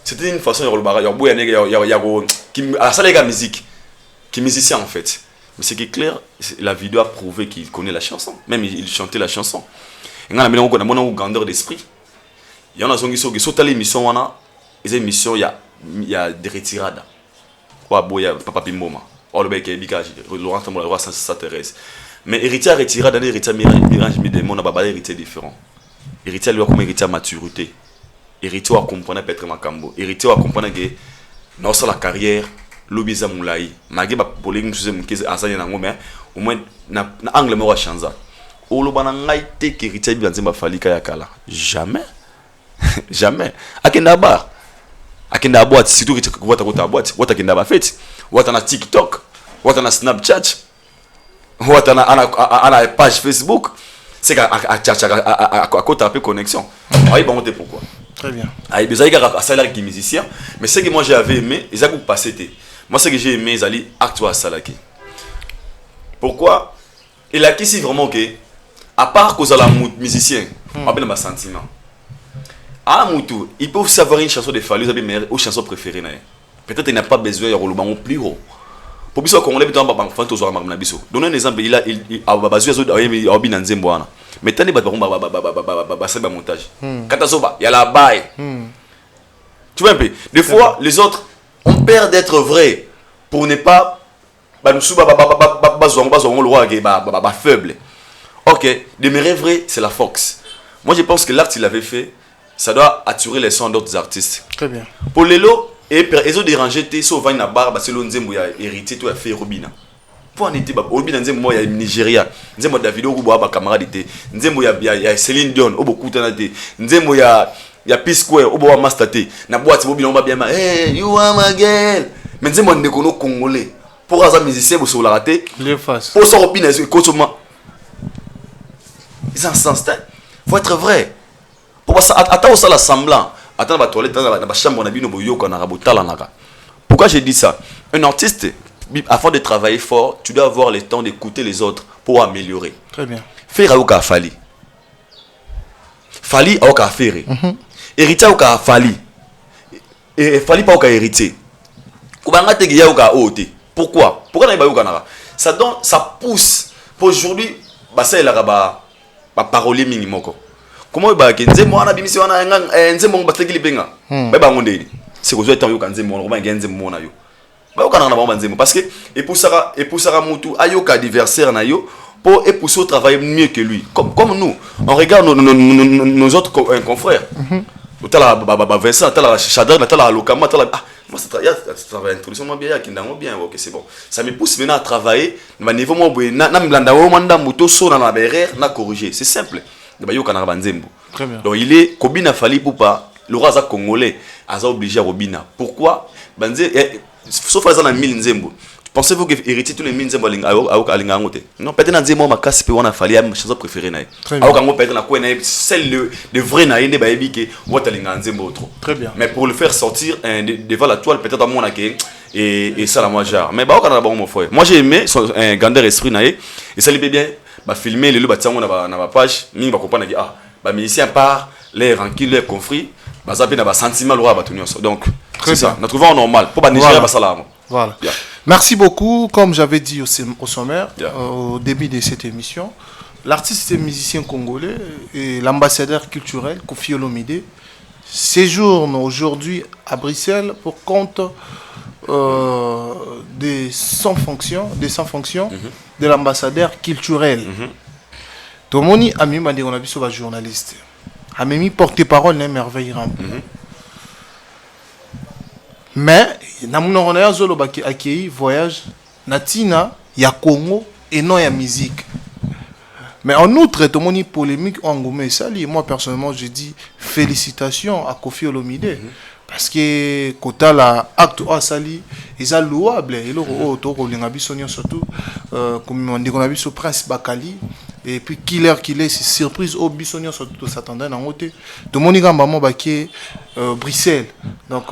c'était une façon il y a qui à ça les gars musique qui musicien en fait. Mais ce qui est clair, la vidéo a prouvé qu'il connaît la chanson, même il chantait la chanson. Et on a une grandeur d'esprit. Il y en a qui sont sur l'émission on a les émissions il y a des retirades. Boya papa Pimboma or le bec Laurent Tambola roi ça Thérèse mais héritier retiré dans héritier mirage des mon baba héritier différent héritier lui a comme héritier maturité héritier a comprendre peut-être makambo héritier a comprendre que non sur la carrière lobiza moulai magé ba polémique sur mkize azanya na ngome au moins na angle mo wa chanza o lo bana ngai te que héritier bi Nzembo Fally kaya kala jamais jamais akenda ba akenda boîte surtout que tu vois ta boîte what akenda ba fait what ana TikTok what ana Snapchat what ana page Facebook c'est à côté un peu connexion oui bon on pourquoi très bien ah besoin à salaire qui musicien mais ce que moi j'avais aimé ils ont passé moi ce que j'ai aimé ils allaient acteur salaki pourquoi il a qu'ici vraiment que à part cause la musicien on appelle ma sentiment. Ah, Moutou, ils peuvent savoir une chanson de Fally, vous avez meilleure chanson préférée. Peut-être qu'il n'a pas besoin de rouler plus haut. Pour que qu'on ait besoin de faire aux armes. Donnez un exemple, il a basé sur le Nzembo. Mais tant que montage. Katasoba, il y a la baille. Tu vois un peu. Des fois, les autres ont peur d'être vrais. pour ne pas le roi faible. Ok, demeurer vrai, c'est la force. Moi, je pense que l'acte qu'il avait fait, ça doit attirer les sons d'autres artistes. Très bien. Pour Lelo, ils ont dérangé, sauf na barbe, c'est l'onzembo ya hérité, tout a fait Robina. Pour en été, Robina nzembo ya Nigeria, nzembo Davido Rubo ba camarade était, nzembo ya Céline Dion, obo kutanate, nzembo ya Peace Square, obo Mastate, na boîte Robina on va bien hey, you are my girl. Mais nzembo ndekono congolais. Pour les musiciens, vous sur la raté. Les faces. Pour ça, Robina, ils ont un sens. Il faut être vrai. Pour ça, attends ça l'assemblant. Attends la toilette, attends la chambre, on a vu nos boyaux qu'on a raboté la naga. Pourquoi j'ai dit ça? Un artiste, afin de travailler fort, tu dois avoir le temps d'écouter les autres pour améliorer. Très bien. Faire à Fali. Fali à faire. Héritier à Fali. Et Fali pas à héritier. Koubanga te guia à OT. Pourquoi? Pourquoi ça donne, ça pousse. Pour aujourd'hui, c'est la parole minimum. Comment il y a des gens qui ont des c'est que vous êtes en train de parce que épousera Moutou ayoka adversaire na yo pour épouser au travail mieux que lui. Comme nous, on regarde nos autres confrères. Vincent, Chadra, Lokama, moi, ça travaille introduction bien, bien, ok, c'est bon. Ça me pousse maintenant à travailler. Mais niveau moi, corriger. C'est simple. Très bien. Donc il est Kobina Fali pour pas le roi congolais a obligé à Robina. Pourquoi? Sauf à la 1000 nzembo. Pensez-vous que héritier tous les 1000 nzembo non, peut-être dans Nzembo ma casse peut on a fallu ma chanson préférée naï. Peut-être na quoi celle le vrai naï ne ba ebike watalinga nzembo trop. Très bien. Mais pour le faire sortir devant la toile peut-être à mon aké et ça la moi genre. Mais ba on a bon mon frère. Moi j'ai aimé son grandeur esprit naï et ça lui bien ba filmer le bâtiment na ba page mingi ba comprendre que ba musicien part les tranquille les confrits ba ça na ba sentiment le roi ba tenir. Donc c'est ça. Nous trouvons normal pour ba Nigeria ba ça là. Voilà. Yeah. Merci beaucoup. Comme j'avais dit au sommaire, au début de cette émission, l'artiste et musicien congolais et l'ambassadeur culturel Koffi Olomide séjourne aujourd'hui à Bruxelles pour compte des sans fonction de l'ambassadeur culturel. Tomoni Ami m'a dit on a vu sur la journaliste. Ami porte-parole n'est merveille. Mais on a accueilli voyage natina ya Congo et non ya musique. Mais en outre, tout le monde polémique en Ngomé Sali. Moi personnellement, je dis félicitations à Koffi Olomide parce que kota la acte a sali ils a louable et le auto surtout comme on dit qu'on a vu sur Prince Bakali et puis killer c'est surprise au bisognon surtout s'attendait dans côté tout le monde est maman baké Bruxelles donc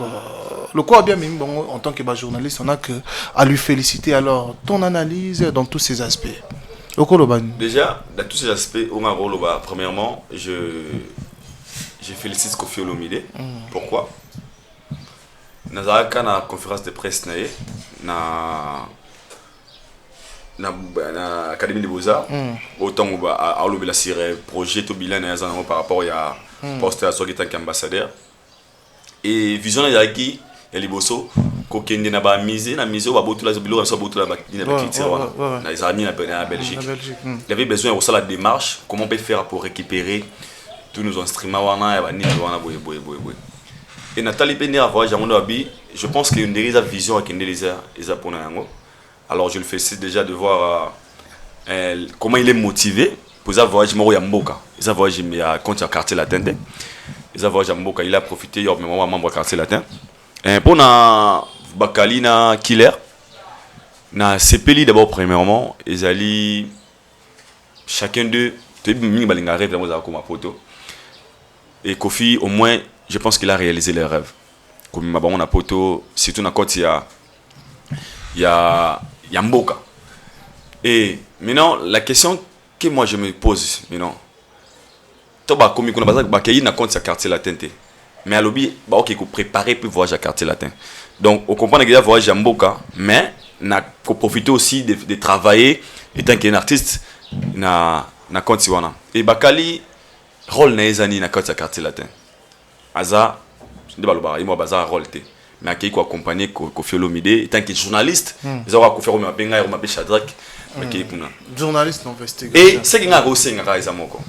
le quoi bien même bon, en tant que journaliste on a que à lui féliciter alors ton analyse dans tous ces aspects. Déjà dans tous ces aspects on a rôle premièrement je félicite Koffi Olomide. Pourquoi? Dans la conférence de presse na Académie des Beaux-Arts autant à la siré projet tout bilan par rapport à poste à soit ambassadeur et vision ya qui ya liboso ko kende na ba mise na mise ba botu la bilo so botu la ba na les amis na Belgique. Il avait besoin de la démarche comment on peut faire pour récupérer tous nos instruments wana ya ni wana boy. Et Nathalie Péné a voyagé à Mondoabi, je pense qu'il y a une vision avec une pour nous. Alors je le félicite déjà de voir comment il est motivé pour ça voyage à Mboka. Il a voyagé à quartier latin. Il a voyagé à Mboka, il a profité de membre quartier latin. Pour na Bakali na Killer, na Sepeli d'abord premièrement, ils allaient chacun d'eux, tu et Koffi au moins je pense qu'il a réalisé les rêves. Comme on a poto, surtout dans côté il y a Mboka. Et maintenant la question que moi je me pose maintenant, toi comme on a besoin de na compte quartier latin. Mais à l'objet, ok, qu'on préparer pour voyager à quartier latin. Donc on comprend qu'il y a voyage à Mboka, mais on faut profiter aussi de travailler étant qu'un artiste na compte siwana. Et Bakali rôle na ezani na compte quartier latin. Aza, je ne sais pas le bazar rôle. mais qui ko accompagner Koffi Olomide tant que journaliste ils ont Koffi Olomide benga et Mapé Shadrack mais qui kuna journaliste d'investigation et c'est qui nga rosenga ka ezamoko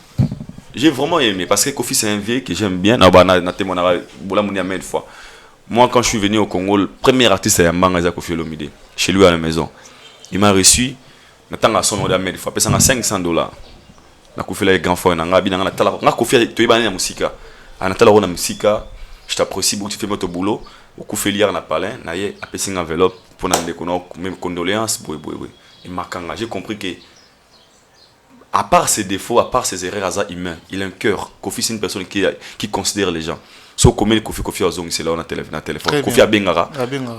j'ai vraiment aimé parce que Koffi c'est un vieux que j'aime bien na témoignage bola moni amène fois moi quand je suis venu au Congo le premier artiste à Mbanga Koffi Olomide chez lui à la maison il m'a reçu natanga son nom d'amène fois pesa $500 na Koffi la grand frère nga binanga na tala nga Koffi to ibana na musika anatala rona musika je t'apprécie beaucoup tu fais votre boulot au Koffi liar na palin na ye apesi une enveloppe pour na ndeko na même condoléances et makanga j'ai compris que à part ses défauts à part ses erreurs Aza humain il a un cœur Koffi c'est une personne qui considère les gens so comme le Koffi azong c'est là on a téléphone Koffi abengara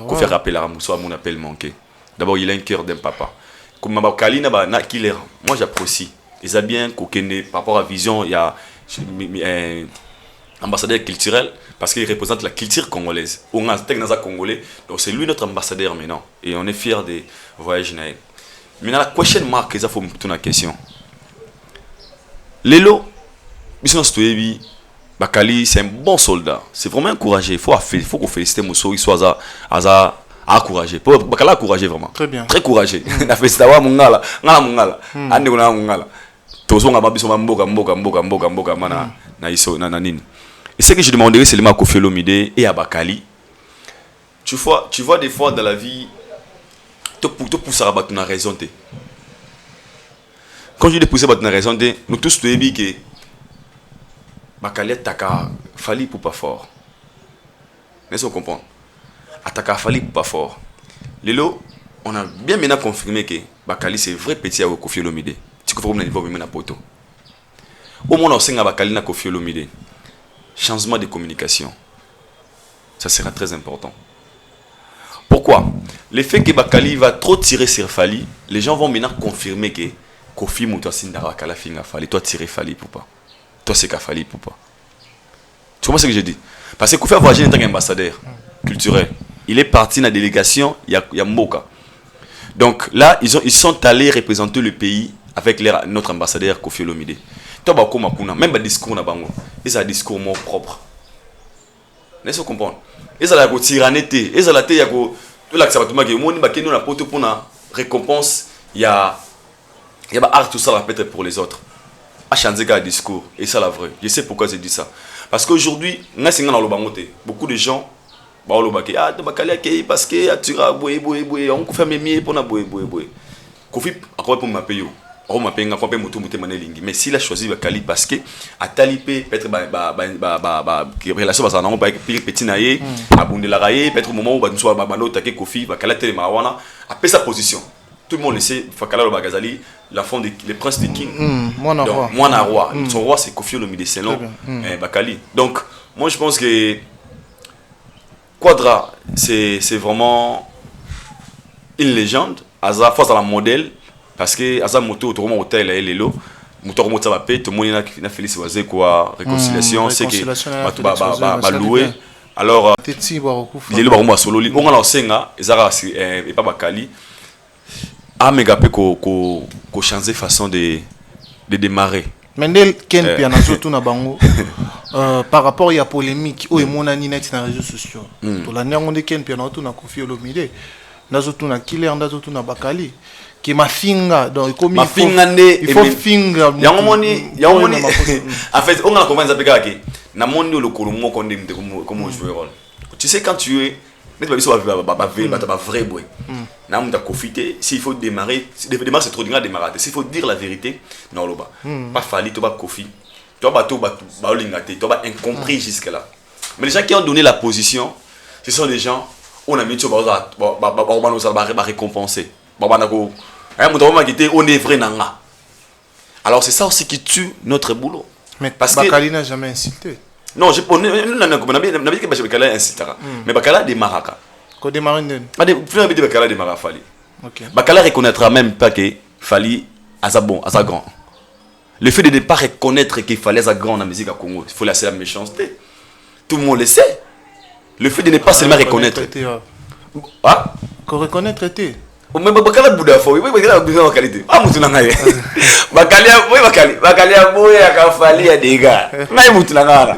Koffi rappellera muso mon appel manqué d'abord il a un cœur d'un papa comme Mabakali na killer moi j'apprécie ils a bien kokene par rapport à vision il y a ambassadeur culturel parce qu'il représente la culture congolaise on a un congolais donc c'est lui notre ambassadeur maintenant et on est fiers de voyager naï maintenant la question marque ça faut me poser une question Lelo bisons stoyebi Bakali c'est un bon soldat c'est vraiment encouragé il faut qu'on félicite Mousso il soit encouragé Bakala encouragé vraiment très courageux na félicité wa mungala ande kuna mungala tozonga babiso mboka mana na iso na nini. Et ce que je demanderais seulement à Koffi Olomide et à Bakali, tu vois des fois dans la vie te pousser à battre une raison. Quand je dis pousser à battre une raison, nous tous nous disons que Bakali attaque Fali pour pas fort. Est-ce qu'on comprend? Attaque Fali pour pas fort. Lelo, on a bien maintenant confirmé que Bakali c'est vrai petit à Koffi Olomide. Tu comprends le niveau même na poto. Au moins on sait que Bakali na Koffi Olomide. Changement de communication. Ça sera très important. Pourquoi? Le fait que Bakali va trop tirer sur Fali, les gens vont maintenant confirmer que Koffi Mouta Sindara Kala Finga Fali, toi tirer Fali pour pas. Toi c'est Fali pour pas. Tu comprends ce que je dis? Parce que Koffi a voyagé en tant qu'ambassadeur culturel. Il est parti dans la délégation, il y a Mboka. Donc là, ils sont allés représenter le pays avec notre ambassadeur Koffi Olomide. Même le discours na bango, ils ont un discours moins propre. N'est-ce pas comprendre? Ils ont la tyrannété, ils ont la tête tout l'acceptement que moi ni bakeno na poto pour na récompense, il y a art tout ça peut-être pour les autres. A changer un discours et ça la vraie. Je sais pourquoi je dis ça. Parce qu'aujourd'hui, beaucoup de gens parce que atira on fait mieux pour na Koffi encore pour m'appeler. Mais s'il a choisi Bakali parce que à talipé peut-être relation parce qu'on pas petit naïe abondé la raille peut-être au moment où soit babano taquer Koffi Bakala télé marijuana après sa position tout le monde le sait Fakala le Bagazali l'enfant des les princes des kings moi roi son roi c'est Koffi Olomide selon Bakali donc moi je pense que Quadra c'est vraiment une légende Aza face à la modèle parce que Aza moto autrement hôtel et Lelo moto remonte ça va payer tout le monde n'a Félix Wazé quoi réconciliation c'est que ba louer alors il est le baron solo on a senga ezara et pas Bakali a méga pe ko changer façon de démarrer Mendel Ken Pianazo tout na bango par rapport il y a polémique ou mon ani net dans les réseaux sociaux to la nyango de Ken Pianazo tout na Koffi Olomide nazo tout na Killer nazo tout na Bakali qui ma finga donc comme il faut finga yamoni en fait on a comment ça peut que na monde le kolomo konde comme jouer rôle tu sais quand tu es mais tu vas vrai boy na on t'a profité s'il faut démarrer c'est trop dingue démarrer s'il faut dire la vérité non là pas Fali to ba Koffi toi ba lingate toi ba incompris jusque là mais les gens qui ont donné la position ce sont des gens on a mis tu va récompenser on est vrai nanga. Alors c'est ça aussi qui tue notre boulot. Mais parce que Bakali n'a jamais insulté. Non, je n'a dit que Bakali insultera. Mais Bakala démarre. Quand démarre une. Bakala démarre Fali. Bakala reconnaîtra même pas que Fali a bon, a grand. Le fait de ne pas reconnaître qu'il fallait sa grand dans la musique à Congo, il faut laisser la méchanceté. Tout le monde le sait. Le fait de ne pas seulement reconnaître. Ah, qu'on reconnaître était. Mais Bakala Bouddha fo, oui Bakala Bouddha en qualité. Ah mutu nanga ye. Bakali boya ka Fali ya dega. Ngai mutu nanga.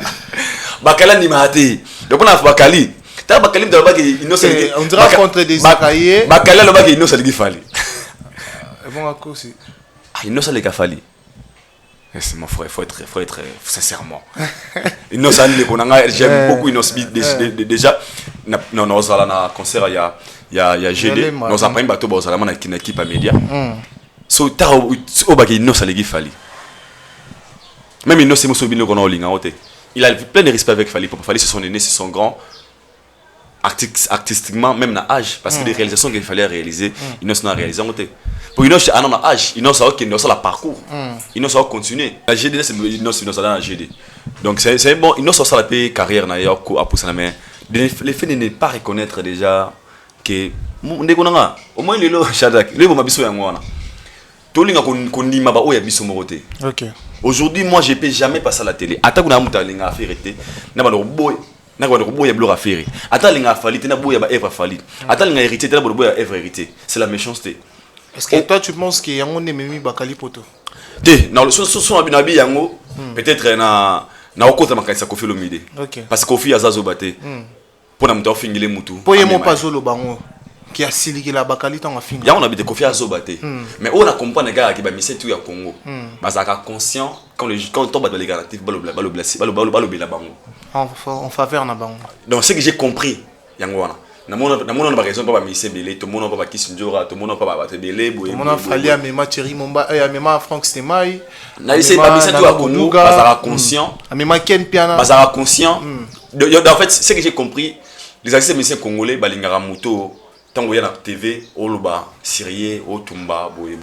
Bakala ni mahati. Donc on a Bakali. ta bakalim de là-bas qui innocent on dirait contre des akaye bakala là-bas qui innocent les fali bon à cause innocent les fali c'est mon frère faut être sincèrement innocent les konanga j'aime beaucoup innocent déjà non on a na concert il y a GD nous après bateau bozala na équipe à média so ta au baki innocent les fali même innocent mo so bino kona olinga ote il a plein de respect avec Fali. Fali, c'est son aîné, c'est son grand. Artistiquement, même dans l'âge. Parce que les réalisations qu'il fallait réaliser, ils n'ont pas réalisé. Pour une autre, à un âge, ils n'ont pas le parcours. Ils n'ont pas continué. La GD, c'est ils n'ont pas la GD. Donc, c'est bon, ils n'ont pas la carrière à pousser la main. Le fait de ne pas reconnaître déjà que. Au moins, il est là, Shadak. Il est là, il est là. Ok. Aujourd'hui, moi, je ne peux jamais passer à la télé. Attends, on a un affaire été. Na ba boy, na ba boy ya blora affaire. Attends, linga fali, na boy ya Eva fali. Attends, linga hérité, na boy ya Eva hérité. C'est la méchanceté. Est-ce que toi tu penses qu'il y a un ennemi bakali poto? Té, na so abinabi yango, peut-être na okota makanisa Kofi Olomide. Parce que Kofi azazo baté. Pour na muto fingile mutu. Pour yemo pas zolo bango. Qui a siliki la bakali tant a fini. Ya on habite Kofi azobaté. Mais on a comprendre les gars qui ba mise tout ya Congo. Bazaka conscient quand on tombe dans les garanties en faveur na bango. Donc ce que j'ai compris yango wana. Na mona ba raison pas ba mise belé, tout monde pas Kisinjora, tout monde pas ba belé boy. Tout monde fallait à Mema Thierry Momba et à Mema Franck Stemai. Na essayer ba mise tout à Congo, bazaka conscient. À Mema Ken Piana. Bazaka conscient. En fait ce que j'ai compris, les artistes musiciens congolais balingara moto tant que y a la TV, Oloba, Syrie, Otumba, boy.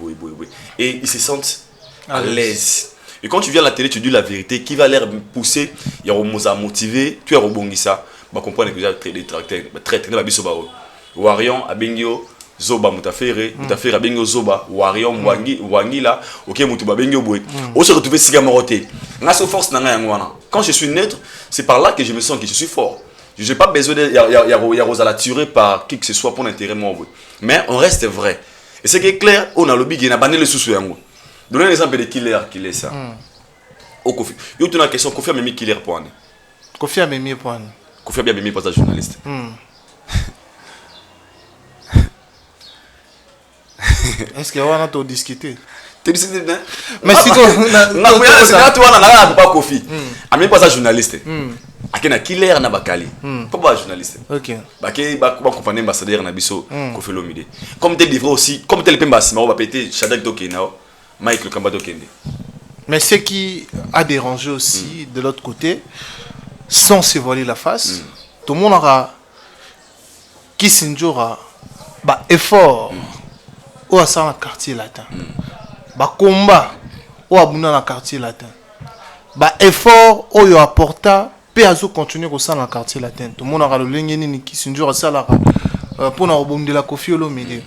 Et ils se sentent à l'aise. Et quand tu viens à la télé, tu dis la vérité, qui va l'air pousser, il y a un motivé, tu es rebondissant, bah comprendre que déjà très détracté, très la bisoba. Warion, Abengio, Zoba, Moutafere, Abengio, Zoba, Warion, Wangi là, ok, Moutuba, Bengio, boy. On se retrouve si gamoroté. Quand je suis neutre, c'est par là que je me sens que je suis fort. Je n'ai pas besoin de la tuer par qui que ce soit pour l'intérêt moi. Mais on reste vrai. Et ce qui est clair, on a le big, on a banni le sous yango. Donnez un exemple de killer qui est ça. Au Kofi. Il y a une question, Kofi a mis killer pour année. Kofi a mis pour année. Kofi a bien mis pour sa journaliste. Est-ce qu'il y a un discuter? Mais si tu as pas Kofi, a mis pas sa journaliste. Akena killer na bakali pas journaliste. OK. Baké ba compagnie ambassadeur na biso Kofi Olomide. Comme tel livre aussi, comme tel pemba sima ba pété Shadak Dokena, Mike le Kamba Dokende. Mais ce qui a dérangé aussi de l'autre côté, sans se voiler la face, tout le monde aura Kisinjora ba effort au sein du quartier latin. Ba combat au abuna na quartier latin. Ba effort au yo apporta Péazo continue au sein dans le quartier latin. Tout le monde a le ligne qui s'injure à ça pour nous rebondir la Kofi Olomide.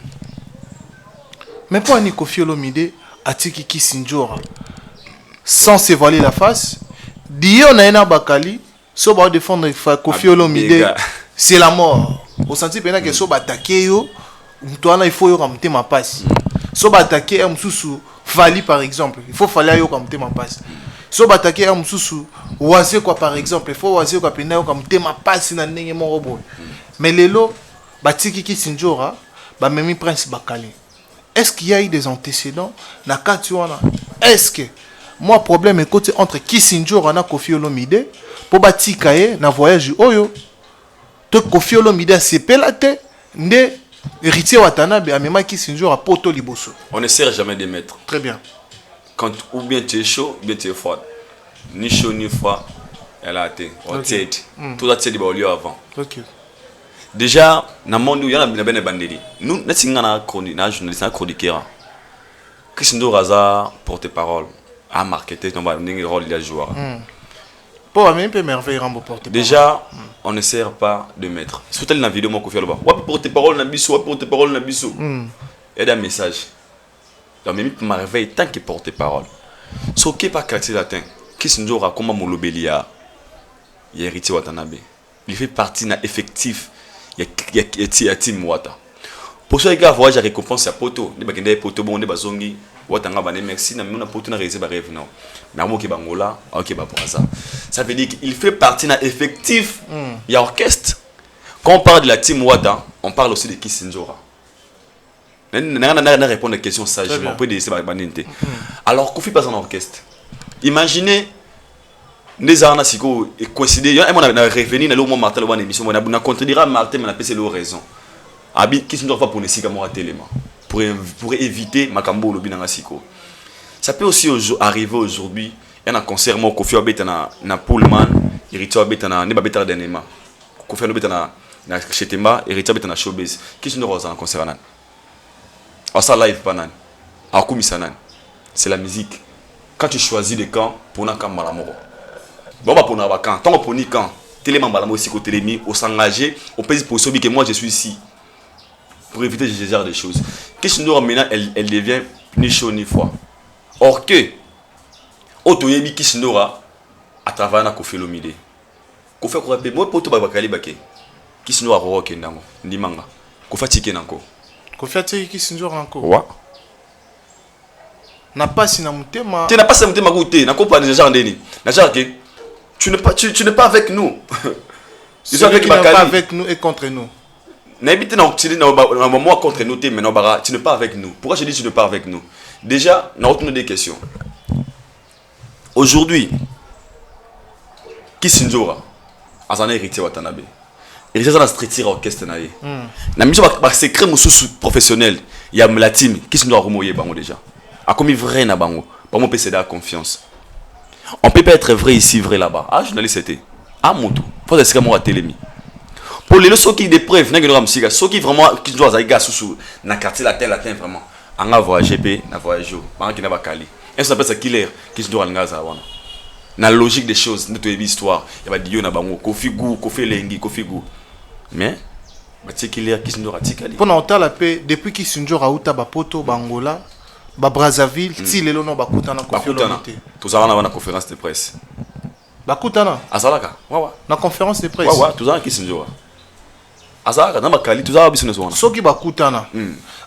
Mais pour ni Kofi Olomide, à tiki qui s'injure sans se voiler la face, Dio na bakali, so ba défendre Kofi Olomide, c'est la mort. Au senti pena que so ba attaquer yo, toi il faut yo ramter ma passe. So ba attaquer un sous Fali par exemple, il faut fallait yo ramter ma passe. So batake ya mususu waze quoi par exemple il faut waze quoi pena yo comme tema passe na ndenge mo robo mais lelo batiki Kisinjora ba memi prince bakali. Est-ce qu'il y a eu des antécédents na katuana? Est-ce que moi problème est côté entre Kisinjora na Kofi Olomide pour batika ye na voyage oyo to Kofi Olomide sepelate nde héritier Watanabe amema Kisinjora poto liboso? On ne sert jamais de mettre. Très bien. Quand ou bien tu es chaud, ou bien tu es froid. Ni chaud ni froid, elle a été. Tout a été au lieu avant. Déjà, dans le monde où il y a des bandits, nous, nous sommes des journalistes, des chroniqueurs. Kisinjora a porte-parole, a marketé, nous avons un rôle de joueur. Pour amener un peu merveille, porte-parole. Déjà, on ne sert pas de mettre. Surtout dans la vidéo, moi, je fais porte-parole, porte-parole, il y a des messages. Donc, même pour merveille, tant qu'il porte-parole. Ce qui n'est pas quartier latin, Kisinjora, comment mon lobelia, il y a héritier Watanabe. Il fait partie d'un effectif, il y a Team Wata. Pour ceux qui ont voyagé à récompense, il y a poto. Il y a poto, bon, il y a zongi. Watanga, merci, mais on a poto, on a réalisé ma rêve. Mais on a bangola, ok, pour ça. Ça veut dire qu'il fait partie d'un effectif, il y a orchestre. Quand on parle de la team Wada, on parle aussi de Kissinjora. On répondre à des questions sagement. On peut laisser ma banalité. Alors, Kofi passe en orchestre. Imaginez, les arnaques qui coïncident. On a revenu dans le moment Martin, on a émission, on a contredira Martin, on a passé leur raison. Abi, Kissinjora va pour ne pas moi téléma. Pour éviter Makambo Lobi dans Siko. Ça peut aussi arriver aujourd'hui. Il y a un concert, moi, Kofi Abeta na Pullman, Héritier Abeta na Nebabeta Denema. Kofi Abeta na Chetemba, Héritier Abeta na Showbiz. Qu'est-ce que nous avons un concert nan? Alors ça live pas nan. Alors Kumisanan. C'est la musique. Quand tu choisis des camps, pour un camp malamoro. Bon bah pour un camp. Tant que pour un camp, téléman malamoro aussi côté télémi, on s'engager, on peut pour celui que moi je suis ici. Pour éviter ce genre de choses. Qu'est-ce que nous maintenant elle devient ni chaud ni froid. Or que Otoyebi Kishinora à travers na Kofi Olomide. Kofi ko rappel moi poto bakali bake. Kishinora roke ndango ndimanga. Kofi tike nanko. Kofi tike Kishinora nanko. Wa. Na pasi na mutema. Tu n'as pas mutema goûté, na ko pas déjà ndeni. Na genre que tu n'es pas avec nous. Ils sont avec nous et contre nous. N'habite na occident na moment contre nous mais non bara, tu n'es pas avec nous. Pourquoi je dis tu n'es pas avec nous? Déjà, on a autre des questions. Aujourd'hui, Kissinjora, Azana héritier Watanabe. Héritier Azana streetira orchestre naie. Na mission ba secret mususu professionnel, il y a la team Kissinjora remoyer bango déjà. A comme vrai na bango, bango peut céder à confiance. On peut pas être vrai ici, vrai là-bas. Ah, journaliste c'était. Ah Moutou, faut être moi à télémi. Pour les ceux qui des preuves, n'a que nous musique, ceux qui vraiment Kissinjora zaïga sous na quartier latin vraiment. Anga voyage GP, na voyage, bango qui n'a pas Kali. Et ça s'appelle ça killer qui se doit ngaza wana. Na logique des choses, notre histoire, il va dire na bango Kofi Gu, Kofi Lengi, Kofi Gu. Mais ba killer qui se doit tikali. Pour n'entendre la paix depuis Kissinjora uta ba poto bangola, ba Brazzaville, ti lelo no ba kutana Kofi Olomide. Tous avons na conférence de presse. Ba kutana. Azalaka. Wa. Na conférence de presse. Wa, tous avons Kissinjora. Azalaka na ba Kali, tous avons biso na. Soki ba kutana.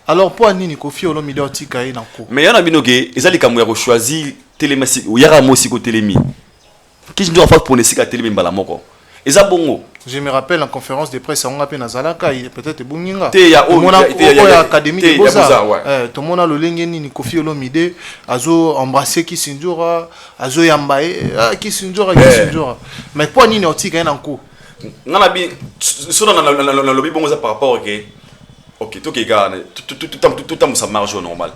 Alors pour nini Kofi Olomide otika ye nanko. Mais yana binoge ezali kamu ya choisir télémasi ou yara mosi ko télémi. Qui je dois faire pour ne sika télémi mbala moko. Eza bongo. Je me rappelle en conférence de presse on appelle Nazalaka il peut-être Bunginga. Te ya académie de Beaux-Arts. Tout monde le lenge nini Kofi Olomide azo embrasser Kissinjora, azo yambaye Kissinjora. Mais pour nini otika ye nanko. Ngana bi so na lobby bongo ça par rapport OK, tout ça marche au normal.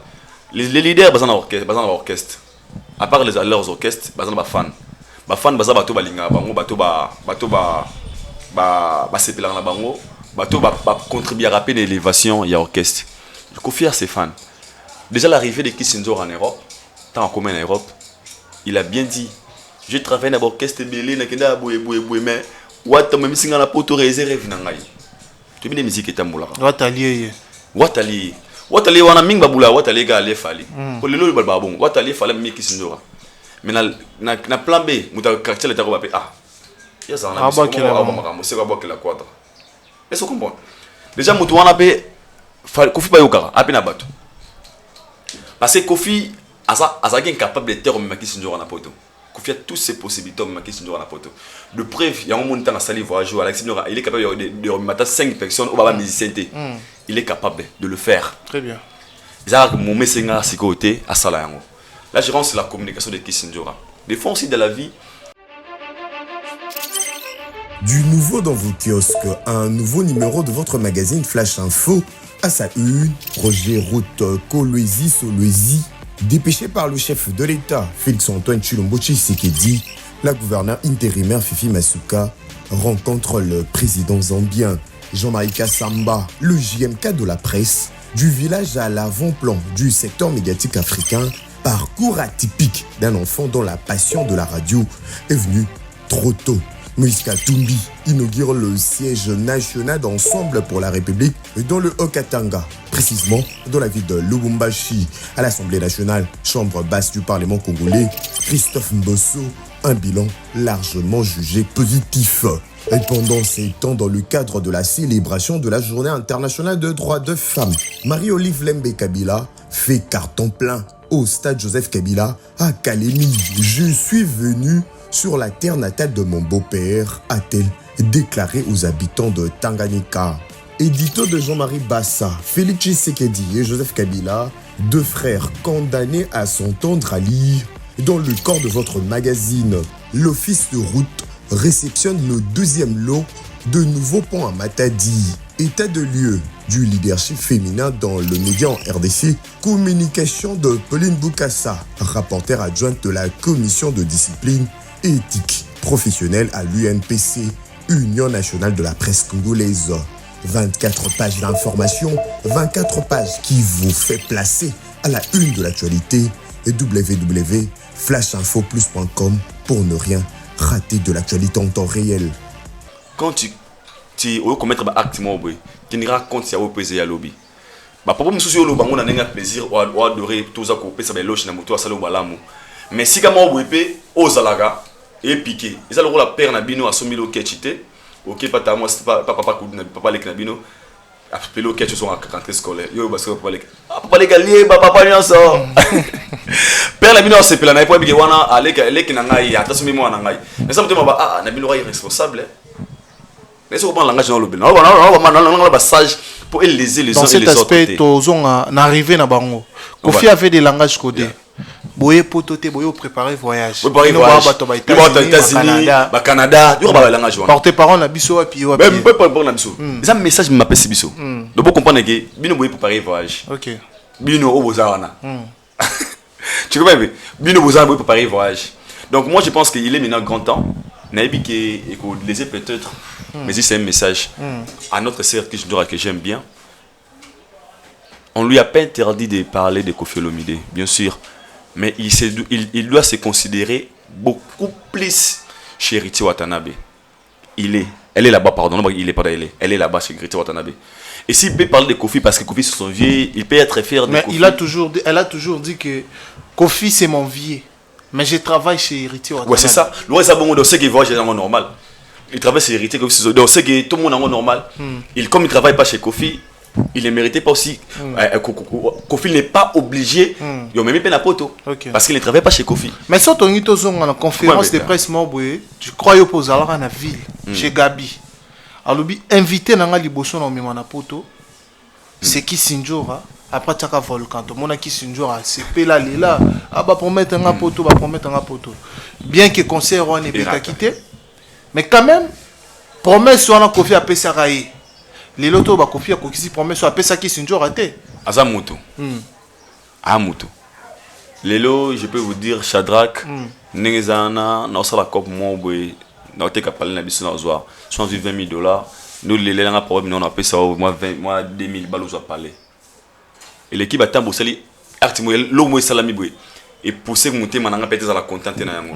Les leaders bazana orchestre. À part leurs orchestres, bazana fans. Ba fans baza bato balinga bango ba sepela na bango, bato ba contribuer à rappeler l'élévation ya orchestre. Je confie à ses fans. Déjà l'arrivée de Kissinjora en Europe, tant en commun en Europe, il a bien dit je travaille dans l'orchestre belé na kenda boye mais what même singa na poto réserve na ngai. Tu bien musique etambola. Watali wana minga bula watali ga le fali. Ko lelo ba bon watali fala mi Kissinjora. Mais na plan B, muta quartier le taro ba ah. Ya za na c'est quoi la quadra. Est-ce que vous comprenez? Déjà mutu wana pe Kofi ba yoka ape na bato. Parce que Kofi asa incapable de terme Kissinjora na poto. Kofi a toutes ses possibilités de Kissinjora na poto. De preuve, il y a un moment dans sali voyage il est capable de remettre 5 personnes au baba musicien. Il est capable de le faire. Très bien. Zar mon messenga sikoté à sala yango. La gérance c'est la communication de Kissinjora. Des fois aussi de la vie. Du nouveau dans vos kiosques, un nouveau numéro de votre magazine Flash Info. À sa une, Roger Route Kolwezi Solwezi, dépêché par le chef de l'État, Félix-Antoine Tshilombo Tshisekedi, la gouverneure intérimaire Fifi Masuka rencontre le président zambien Jean-Marie Kassamba, le JMK de la presse, du village à l'avant-plan du secteur médiatique africain, parcours atypique d'un enfant dont la passion de la radio est venue trop tôt. Moïse Katumbi inaugure le siège national d'Ensemble pour la République dans le Haut-Katanga, précisément dans la ville de Lubumbashi. À l'Assemblée nationale, chambre basse du Parlement congolais, Christophe Mbosso, un bilan largement jugé positif. Et pendant ces temps, dans le cadre de la célébration de la Journée internationale de droits de femmes, Marie-Olive Lembe Kabila fait carton plein au stade Joseph Kabila à Kalemi. Je suis venu sur la terre natale de mon beau-père, a-t-elle déclaré aux habitants de Tanganyika. Édito de Jean-Marie Bassa, Félix Tshisekedi et Joseph Kabila, deux frères condamnés à s'entendre à lire. Dans le corps de votre magazine, l'Office de route réceptionne le deuxième lot de nouveaux ponts à Matadi. État de lieu du leadership féminin dans le média en RDC, communication de Pauline Boukassa, rapporteure adjointe de la commission de discipline et éthique professionnelle à l'UNPC, Union nationale de la presse congolaise. 24 pages d'informations, 24 pages qui vous fait placer à la une de l'actualité et www.flashinfoplus.com pour ne rien rater de l'actualité en temps réel. Quand tu commettre un acte, tu ne racontes pas si tu as lobby. Papa, je suis là, on a un plaisir, on a adoré tout ça, on a loge na moto, mais si tu as ozalaga et piqué, ils ont la père na bino a soumis le ketchité. Ok, papa les knabino appelé au ketch sont à rentrée scolaire. Yo parce que papa les galiers papa n'y ça. Père la bino c'est pela na ipo bi wana ale kinanga ya tasumi mo nanga. Mais ça me demande ah na bino est responsable. Mais c'est au bon langage dans le bilan. On va sage pour élever les uns et les autres. Dans cet aspect, on arrivé na bango. Kofi avait des langages codés. Boye pototé, boye préparer voyage. Préparer voyage. États-Unis, Canada, il y aura langage. Porte-parole na biso puis même pas pour na biso. Ça message m'appelle si biso. Donc vous comprenez que bino boye préparer voyage. OK. Bino au bozawana. Tu comprends bien? Bino bozawana boye préparer voyage. Donc moi je pense qu'il est maintenant grand temps. Naïbi qui les peut-être. Mais si c'est un message à notre sœur que j'aime bien. On lui a pas interdit de parler de Koffi Olomide, bien sûr. Mais il doit se considérer beaucoup plus chez Héritier Watanabe. Elle est là-bas, pardon, elle est là-bas chez Héritier Watanabe. Et s'il peut parler de Koffi parce que Koffi c'est son vieux, il peut être fier de Koffi. Mais elle a toujours dit que Koffi c'est mon vieux. Mais je travaille chez Héritier Watanabe. Ouais, c'est ça. Le ça bon, on sait qu'il voyage dans le normal. Il travaille chez Héritier, on sait que tout le monde est normal. Comme il ne travaille pas chez Koffi, il ne méritait pas aussi. Koffi n'est pas obligé. Il a même pas la poto. Parce qu'il ne travaille pas chez Koffi. Mais si on est dans la conférence de presse, je crois que vous allez dans la ville, chez Gabi. Alors, invité dans la liboso dans la poto, c'est qui Sinjora. Après, tu as un volcan. Tout le monde qui Sinjora. C'est là, là. Ah, bah, promettre un poto, bah, promettre un poto. Bien que le concert n'est pas quitté. Mais quand même, promesse soit Koffi a pesa raé. Les lotos ba Koffi a kokisi promesse soit pesa qui sinjo raté. Azamuto. Amuto. Lelo, je peux vous dire Shadrach, Nengezana, na osala cop mo boy, na te kapale na biso na zoa. 120 000 $. Nous les langa problème on a pesa moi 2000 balles à parler. Et l'équipe a tambo sali artimo lo mo salami boy. Et pousser monter mananga peut-être à la contente na yango.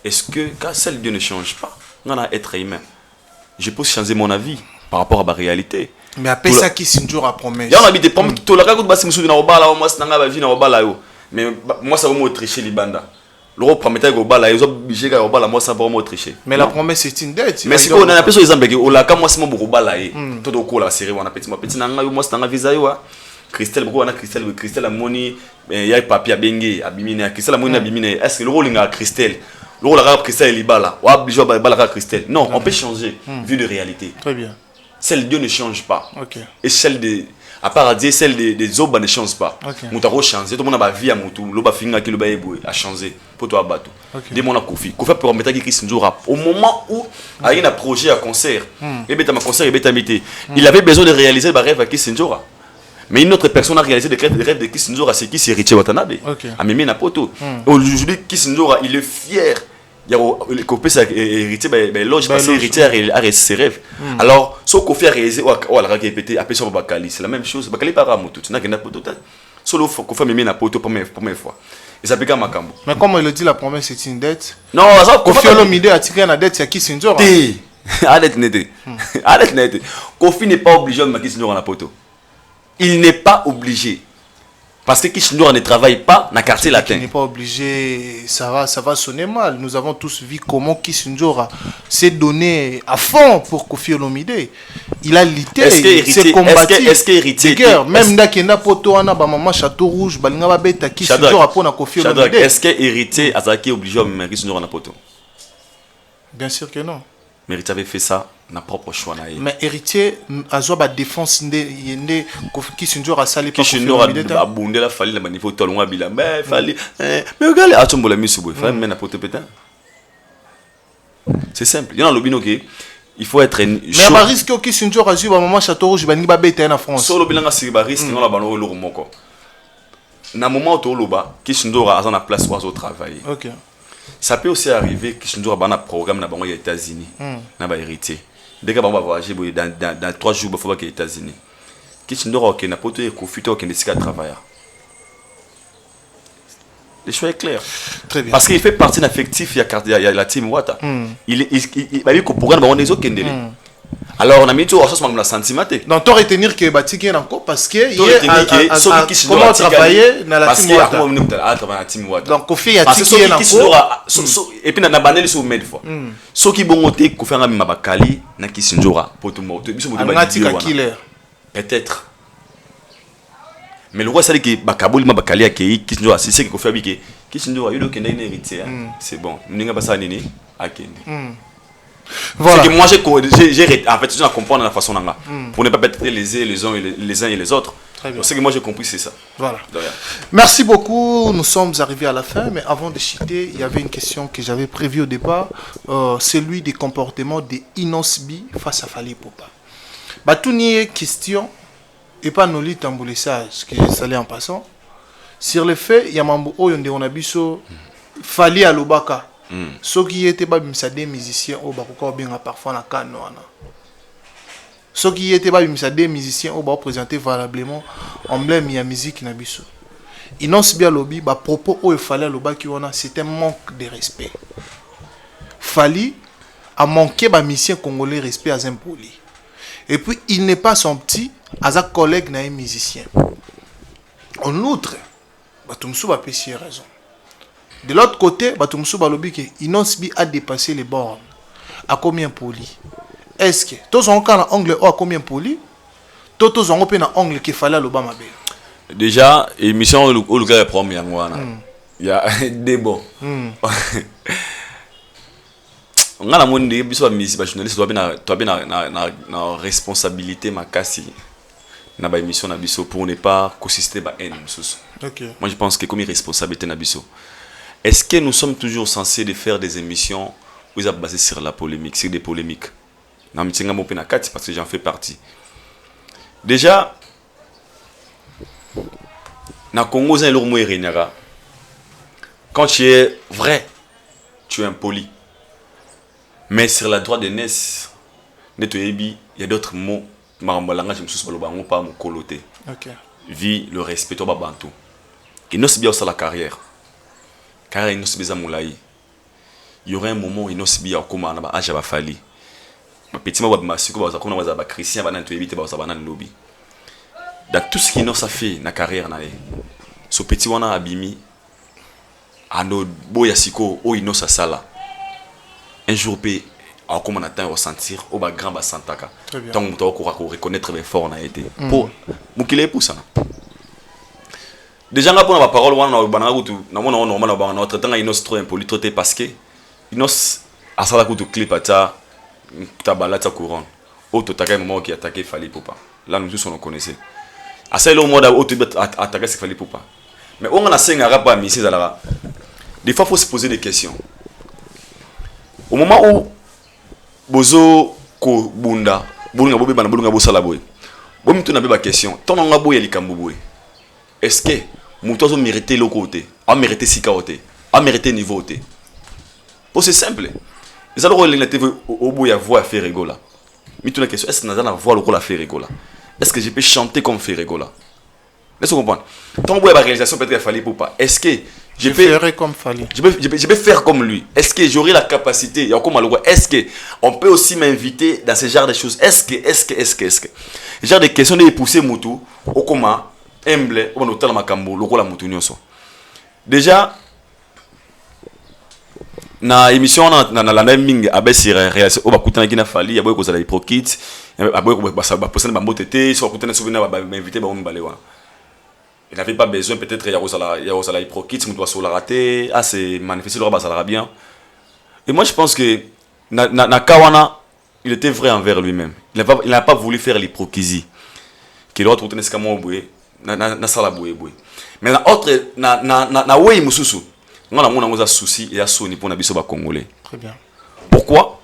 Est-ce que quand celle Dieu ne change pas, on a être humain. Je peux changer mon avis par rapport à ma réalité. Mais après ça qui s'injure à promesse. Il y a des pommes tout la quand basi musu na obala moi c'est nga vie na obala yo. Mais moi ça va me tricher libanda. Le promettait go bala ils ont obligé ga obala moi ça va me tricher. Mais la promesse c'est une dette. Mais si on a appelé sur exemple que ola quand moi c'est mon bala et tout au cours la série on a petit na nga moi c'est nga visa yo. Christelle beaucoup on a Christelle Amoni il y a papier bengue abimine Christelle Amoni abimine est-ce que le rôle nga Christelle le rôle la Christelle est bala ou obligé à bala Christelle non on peut changer vu de réalité. Très bien. Celle de Dieu ne change pas. Okay. Et celle de à part dire celle des autres ne change pas. Moutaro changer tout le monde a vie à moutou lo ba finga ki lo ba eboy a changer pour toi bateau. Des mon a Koffi pour permettre que Christ nous rap au moment où il y a un projet à concert et beta ma concert et beta mité il avait besoin de réaliser le rêve à Christ Nzora. Mais une autre personne a réalisé des rêves de Christ Nzora c'est qui c'est Héritier Watanabe. A mimi na poto. Aujourd'hui Christ Nzora il est fier. Il y a le Koffi héritier loge parce que héritier a ses rêves. Alors ce Koffi a réalisé ou la répété après sur Bakali c'est la même chose. Bakali par amour tout n'a qu'un poto solo Koffi même na poto première fois. Et ça pique Makambo. Mais comme il le dit la promesse c'est une dette. Non, ça Koffi Olomide a tiré la dette c'est qui Sinjora. Arrête net. Arrête net. Koffi n'est pas obligé de mettre Sinjora na poto. Il n'est pas obligé. Parce que Kishinjora ne travaille pas dans le quartier latin. Il n'est pas obligé, ça va sonner mal. Nous avons tous vu comment Kishinjora s'est donné à fond pour Koffi Olomide. Il a lutté, il s'est combattu. Est-ce que héritier même Nakena Potoana, Maman Château Rouge, Balinga Beta Kishinjora pour Koffi Olomide. Est-ce que héritier a été obligé à mettre Kishinjora na poto? Bien sûr que non. Mais héritier avait fait ça na propre choix na ye. Mais héritier azo ba défense ndé qui Sinjo a salé pas Sinjo a bondé la fali la niveau tolonga bila mais fali mais regarde a tombola misubo fali mais na pote pétain. C'est simple. Il y a un lobby qui il faut être mais ba risque qui Sinjo a joué ba maman château rouge ba ni ba bête en France. Solo bilanga si ba risque non la ba no lo moko. Na moment to loba qui Sinjo a na place pour travailler. OK. Ça peut aussi arriver que Sinjo a un programme na bango aux États-Unis na ba héritier. Dès que on va voyager dans 3 jours, il faut que les États-Unis. Qui sont dehors, qui n'a pas de conflit, qui ne travailler. Le choix est clair. Très bien. Parce qu'il fait partie d'un effectif, il y a la team Wata. Il va dire qu'on pourrait avoir des autres qui alors on a mis tout en chose de sentiment. Donc toi retenir que Batiki est encore parce que comment travailler dans la team Wata. Donc Kofi y a Tiki est encore et puis na banel sur med fois. Ceux qui bon côté Kofi ngami mabakali na Kisinjora pour tout le monde. Peut-être. Mais le roi c'est que bakaboli mabakali akei Kisinjora c'est ce que Kofi abike Kisinjora il est héritier. C'est bon. Ninga basa nini akende. Voilà. C'est que moi j'ai en fait je dois comprendre la façon là pour ne pas être les uns et les autres. C'est que moi j'ai compris c'est ça. Voilà. Merci beaucoup. Nous sommes arrivés à la fin, mais avant de chuter, il y avait une question que j'avais prévue au départ, celui des comportements des Inosbi face à Fally Ipupa. Bah tout n'y question et pas nos lits tamboulissage que j'ai salé en passant. Sur le fait, il y a mambo oyonde on a biso Fally Alobaka. Ceux qui étaient pas des musiciens au Bakoka bien parfois na kano ana. Ceux qui étaient pas des musiciens au présenter valablement emblème ya musique na biso. Inos bien lobby ba propos au Fally Aloba qui on a c'est un manque de respect. Fally a manqué ba musicien congolais respect à un poli. Et puis il n'est pas son petit à sa collègue na un musicien. En outre, ba tumsu ba pécher raison. De l'autre côté, Batumsu Balobi que Inosbi a dépassé les bornes. À combien poli? Est-ce que tous ont un angle à combien poli? Tous ont un angle qui fallait à l'Obama. Déjà, émission au lugar est première. Il y a des bons. On a la moindre des bisous à Miss Bachonaliste, tu as bien la responsabilité, ma casse. Na ba émission na biso pour ne pas consister ba haine. Moi je pense que comme responsabilité na biso. Est-ce que nous sommes toujours censés de faire des émissions où ils sont basés sur la polémique, sur des polémiques? Non, mais parce que j'en fais partie. Déjà, dans le Congo, quand tu es vrai, tu es impoli. Mais sur la droite de Ness, il y a d'autres mots. Vie, le respect, il ne se bien sur la carrière. Car il y aurait un moment où il y a un âge à Fally. Dans tout ce qu'il a fait dans la carrière, ce petit wana abimi, ando boya siko o inosa sala. Un jour pe a comme on attend ressentir au bas grand bas santaka. Tant que tu reconnaître les forts on a été. Pour mukile pour ça. Déjà là pour la parole on a banana ou tout na mona normal na notre temps inos trop impoli trop parce que inos asala ko to clip ata tabalata couronne auto taka moment qui attaquer Fally Ipupa là nous tous on connaissait asala le mode auto attaquer Fally Ipupa mais on a cinq arabes à Missi Zalara des fois faut se poser des questions au moment où bozo ko bunda bulunga bobe bana bulunga bosala boy bon mtu na beba question ton nga boy likambo boy est-ce que Moutozo mérité le côté, a mérité si côté, a mérité niveau côté. Pour c'est simple. Les alors les TV au bout y a voix à faire rigola. Mais toute la question est-ce que nous allons voir le rôle à faire rigola? Est-ce que je peux chanter comme faire rigola? Laisse-moi comprendre. Tant que la réalisation peut-être Fally Ipupa. Est-ce que je peux comme Fally? Je peux faire comme lui. Est-ce que j'aurai la capacité? Est-ce que on peut aussi m'inviter dans ce genre de choses? Est-ce que genre de questions de pousser Moutou au comment humble on hôtel makambo lokola mutu nyonso déjà na émission na la mingi abesi réalisation oba kutana kina Fally aboy ko zala hypocrite aboy ko basa ba posana ba motete so kutana souvenir ba invité ba mbale wa il n'avait pas besoin peut-être ya osala hypocrite mutu so la raté c'est manifester le ba ça bien et moi je pense que na kawana il était vrai envers lui-même. Il n'a pas voulu faire l'hypocrisie. Qu'il doit trouver ce boué, na sala boué. Mais na autre na way mususu. On a mon souci et a soni pour nabiso ba congolais. Très bien. Pourquoi?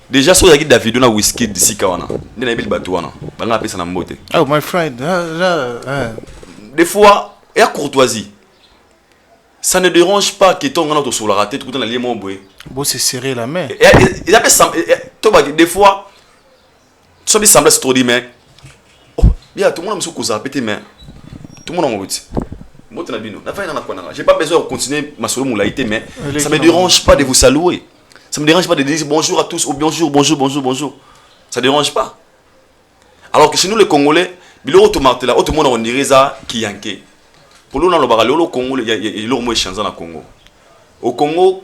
Déjà sur la guide David on a whisky d'ici kawana. Ni na bil batouana. Ba nga pesa na mbote. Oh my friend. Des fois, il y a courtoisie. Ça ne dérange pas que ton gars sur la raté tout dans les mots boué. Bon c'est serrer la main. Il a fait des fois ça me semble trop dit mais bien tout le monde me soucousa répéter mais tout le monde en route. Moi tu n'as bien j'ai pas besoin de continuer ma solo moulaïté mais ça me dérange pas de vous saluer. Ça me dérange pas de dire bonjour à tous ou bonjour. Ça dérange pas. Alors que chez nous les Congolais, bilo automatique là, tout le monde on dirait ça qui yanké. Pour nous dans le baralé au Congo, il y a l'homme changeant au Congo. Au Congo,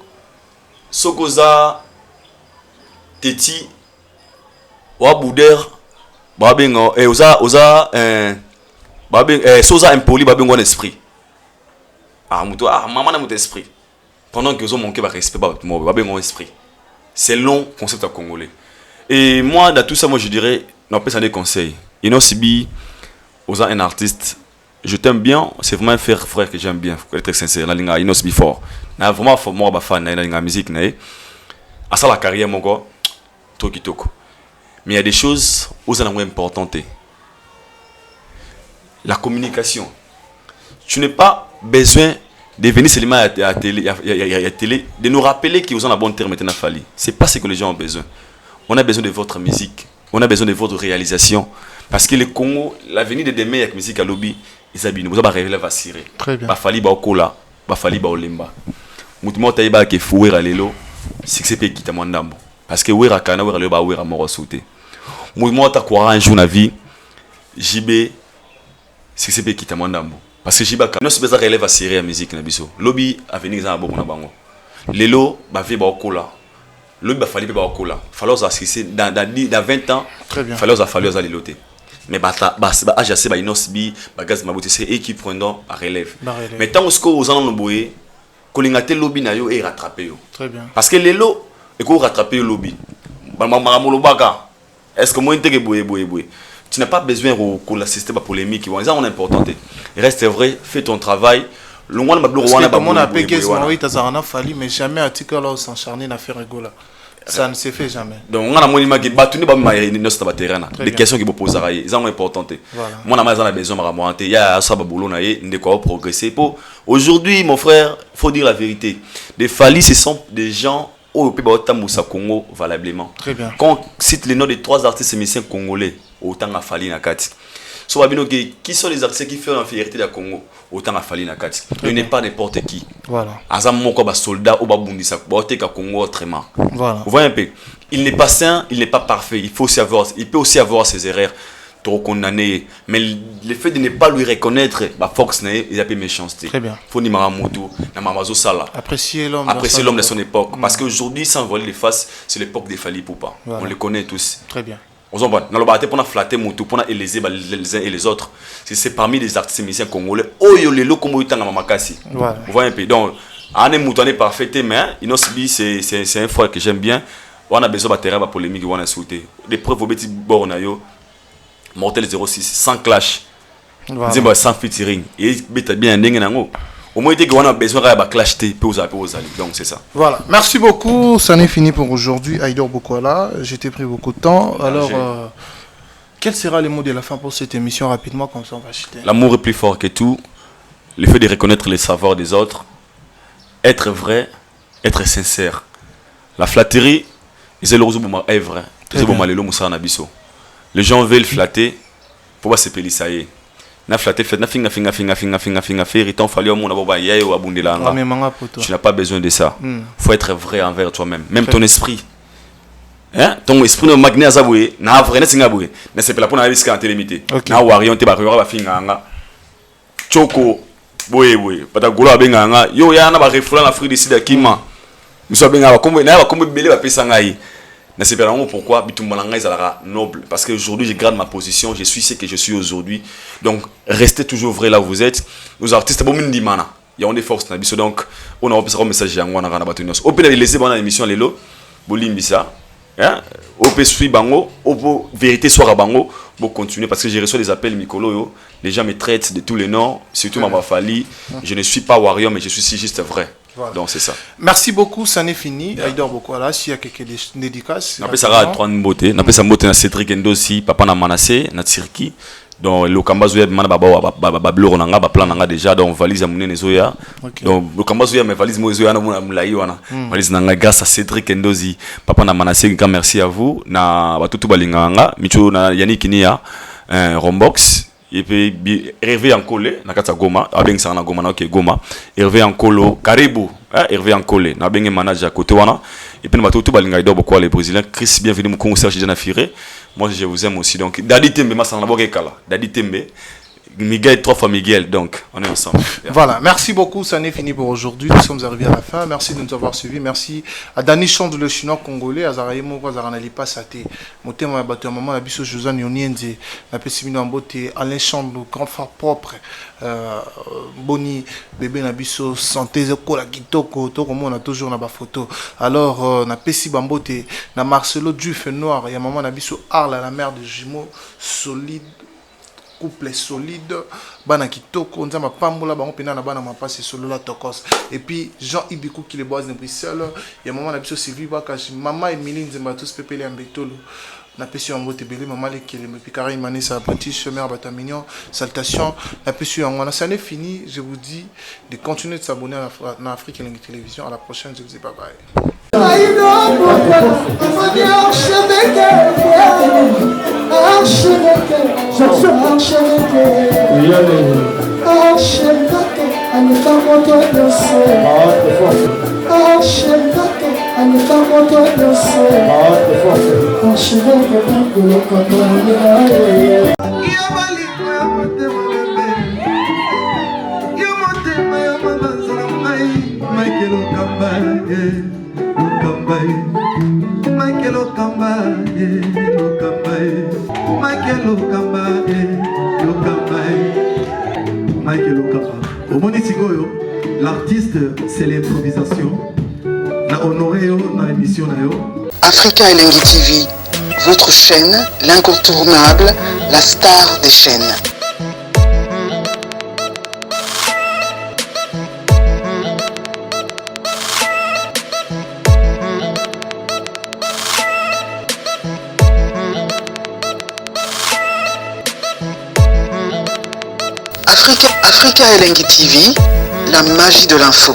Sokoza Teti wa Bouder babengo oza soza impoli babengo en esprit. Maman na mon esprit. Pendant que ils ont manqué de respect babengo esprit. C'est long concept à congolais. Et moi dans tout ça moi je dirais non pas ça des conseils. Inosibi oza un artiste. Je t'aime bien, c'est vraiment un frère que j'aime bien, faut être sincère. La Inosibi fort. Na vraiment moi ba fan na la musique na. À ça la carrière mon gars. Toko. Mais il y a des choses aux moins importantes. La communication. Tu n'as pas besoin de venir seulement à la télé, de nous rappeler qu'ils ont un bon terme maintenant fallu. Ce n'est pas ce que les gens ont besoin. On a besoin de votre musique. On a besoin de votre réalisation. Parce que le Congo, l'avenir de demain avec la musique à lobby, ils abîment. Vous avez révélé va cirer. Très bien. Bafali ba okola, bafali ba olemba. Mutumo taïba ke fouer à l'élo, c'est que c'est mandambo. Parce que wera kana wera le ba wera moro sauté. Moi ta croire un jour na vie JB c'est que c'est mandambo. Parce que JB kana se besoin relève à cirer la musique na biso. Lobby avenir za bon na bango. Lelo ba vie ba okola. Lobby ba fali ba okola. Falloir assister dans 20 ans. Très bien. Falloir aller loter. Mais AJC Inosbi bagaz maboté c'est eux qui prendront à relève. Mais tant que aux gens boyé kolingate lobby na yo et rattraper yo. Très bien. Parce que les lots et qu'on rattraper le lobby. Est-ce que moi tu n'as pas besoin de l'assister à la polémique, c'est important. Reste vrai, fais ton travail. Le monde m'a bloqué. On a payé mais jamais article là s'en charner à faire rigoler. Ça ne se fait jamais. Donc on a mon image qui battu les questions qui me posent ils sont importantes. Moi on a besoin de remonter. Il y a ça boulot na de quoi progresser pour aujourd'hui mon frère, faut dire la vérité. Les Fali ce sont des gens au Congo valablement. Très bien. Quand on cite les noms des 3 artistes et musiciens congolais autant à Fali na Kati. So qui sont les artistes qui font la fierté du Congo autant à Fali na Kati. Il n'est pas n'importe qui. Voilà. Azam moko ba soldat ou ba bundisa ba ka Congo autrement. Voilà. Vous voyez un peu. Il n'est pas sain, il n'est pas parfait. Il peut aussi avoir ses erreurs. Trop condamné, mais le fait de ne pas lui reconnaître bah Fox il a peu méchanceté. Très bien. Faut ni maramutu na mamazo sala. Apprécier l'homme de son époque parce qu'aujourd'hui sans voler les faces, c'est l'époque des Fali Poupa. Voilà. On les connaît tous. Très bien. On s'en va. Dans le bâtiment pour flatter mutu pour élever les uns et les autres. C'est parmi les artistes musiciens congolais. Oh yo lelo comme utanga mamakasi. Voilà. Vous voyez un peu. Donc Anne Moutoné parfait mais Inosbi c'est un frère que j'aime bien. On a besoin de terrain de polémique on a sauté. Des preuves au petit bornayo. Mortel 06 sans clash. Voilà. Sans featuring. Et bien au moins on a besoin de clash donc c'est ça. Voilà. Merci beaucoup. Ça n'est fini pour aujourd'hui. Aïdor Bokola, j'ai pris beaucoup de temps. Alors quel sera le mot de la fin pour cette émission rapidement comme ça on va acheter. L'amour est plus fort que tout. Le fait de reconnaître les savoirs des autres, être vrai, être sincère. La flatterie, c'est le vrai. Les gens veulent flatter pour pas se pélir ça y est. Na flatter fait na finga riton fallu au monde aboba yé ou abundela nga. Tu n'as pas besoin de ça. Faut être vrai envers toi-même, même ton esprit. Hein? Ton esprit no magné azaboué, na vrai na singa boué. Na c'est pas pour na risque en télémité. Na warion te ba ba finga nga. Choko boye pata golo abenga nga. Yo ya na ba refula na free d'ici d'akima. Miso abenga ba comme belé ba pesa nga yi. C'est pourquoi Bitumbalanga est noble. Parce qu'aujourd'hui, je garde ma position, je suis ce que je suis aujourd'hui. Donc, restez toujours vrai là où vous êtes. Nos artistes, il y a des forces. Donc, on a un message à moi. On a laissé une émission, Lelo, Bolimbisa. hein au peut suivre bango au vérité soit à bango pour continuer parce que j'ai reçu des appels Mikolo yo les gens me traitent de tous les noms surtout Mama Fali je ne suis pas warrior mais je suis juste vrai. Voilà. Donc c'est ça. Merci beaucoup, ça n'est fini. Aïdor Bokola, s'il y a quelques dédicaces. N'a pas ça à 3 beauté, n'a pas ça beauté na Cédric Ndosi, papa na Manassé, na Tsirki. Donc le combat zoya mana baba bloro nanga ba plan nanga déjà donc valise à munene zoya. Donc le combat zoya mais valise mo zoya na mulai wana. Valise nanga grâce à Cédric Ndosi, papa na Manassé, grand merci à vous. Na batutu balinganga, micho na Yannick Nia, Rombox. Et puis Hervé Ankole na kata Goma abeng sana Goma na ok Goma Hervé Ankolo karibu Hervé Ankole na beng manager côté wana et puis tout balinga ido beaucoup les brésiliens Chris bienvenue mon concert chez Jana Firé moi je vous aime aussi donc Dadi Tembe ma sana boke kala Dadi Tembe Miguel 3 fois Miguel donc on est ensemble. Voilà, merci beaucoup, ça n'est fini pour aujourd'hui. Nous sommes arrivés à la fin. Merci de nous avoir suivis. Merci à Dani Chand, le chinois congolais, à Zaraïmo, à Zaranali Passaté. Moté m'a battu un moment, la biso Josane Yonienze, la Pessimino Ambote, Alain Chand, le grand frère propre, Boni, bébé Nabiso, santé, Kola Kitoko, on a toujours na photo. Alors, na Pessi Bambote, na Marcelo Duf Noir, il y a un moment Nabiso Arle, la mère de jumeaux, solide. Couple solide bana kitoko nzamba pambola bango pena na bana mapasi solo la tokos et puis Jean Ibikou qui les boise de Bruxelles il y a un moment na biso Sylvie Bakashi maman Emilie nzamba tous pepele ambetolo na pesi en bote belé maman les qui me picari mané sa petite chemin bata mignon salutation na pesi en on a ça n'est fini je vous dis de continuer de s'abonner à Afrique Télévision à la prochaine je vous dis bye bye. L'artiste, c'est l'improvisation. Na honoré na émission na yo. Africa Elengi TV, votre chaîne, l'incontournable, la star des chaînes. Africa Elengi TV, la magie de l'info.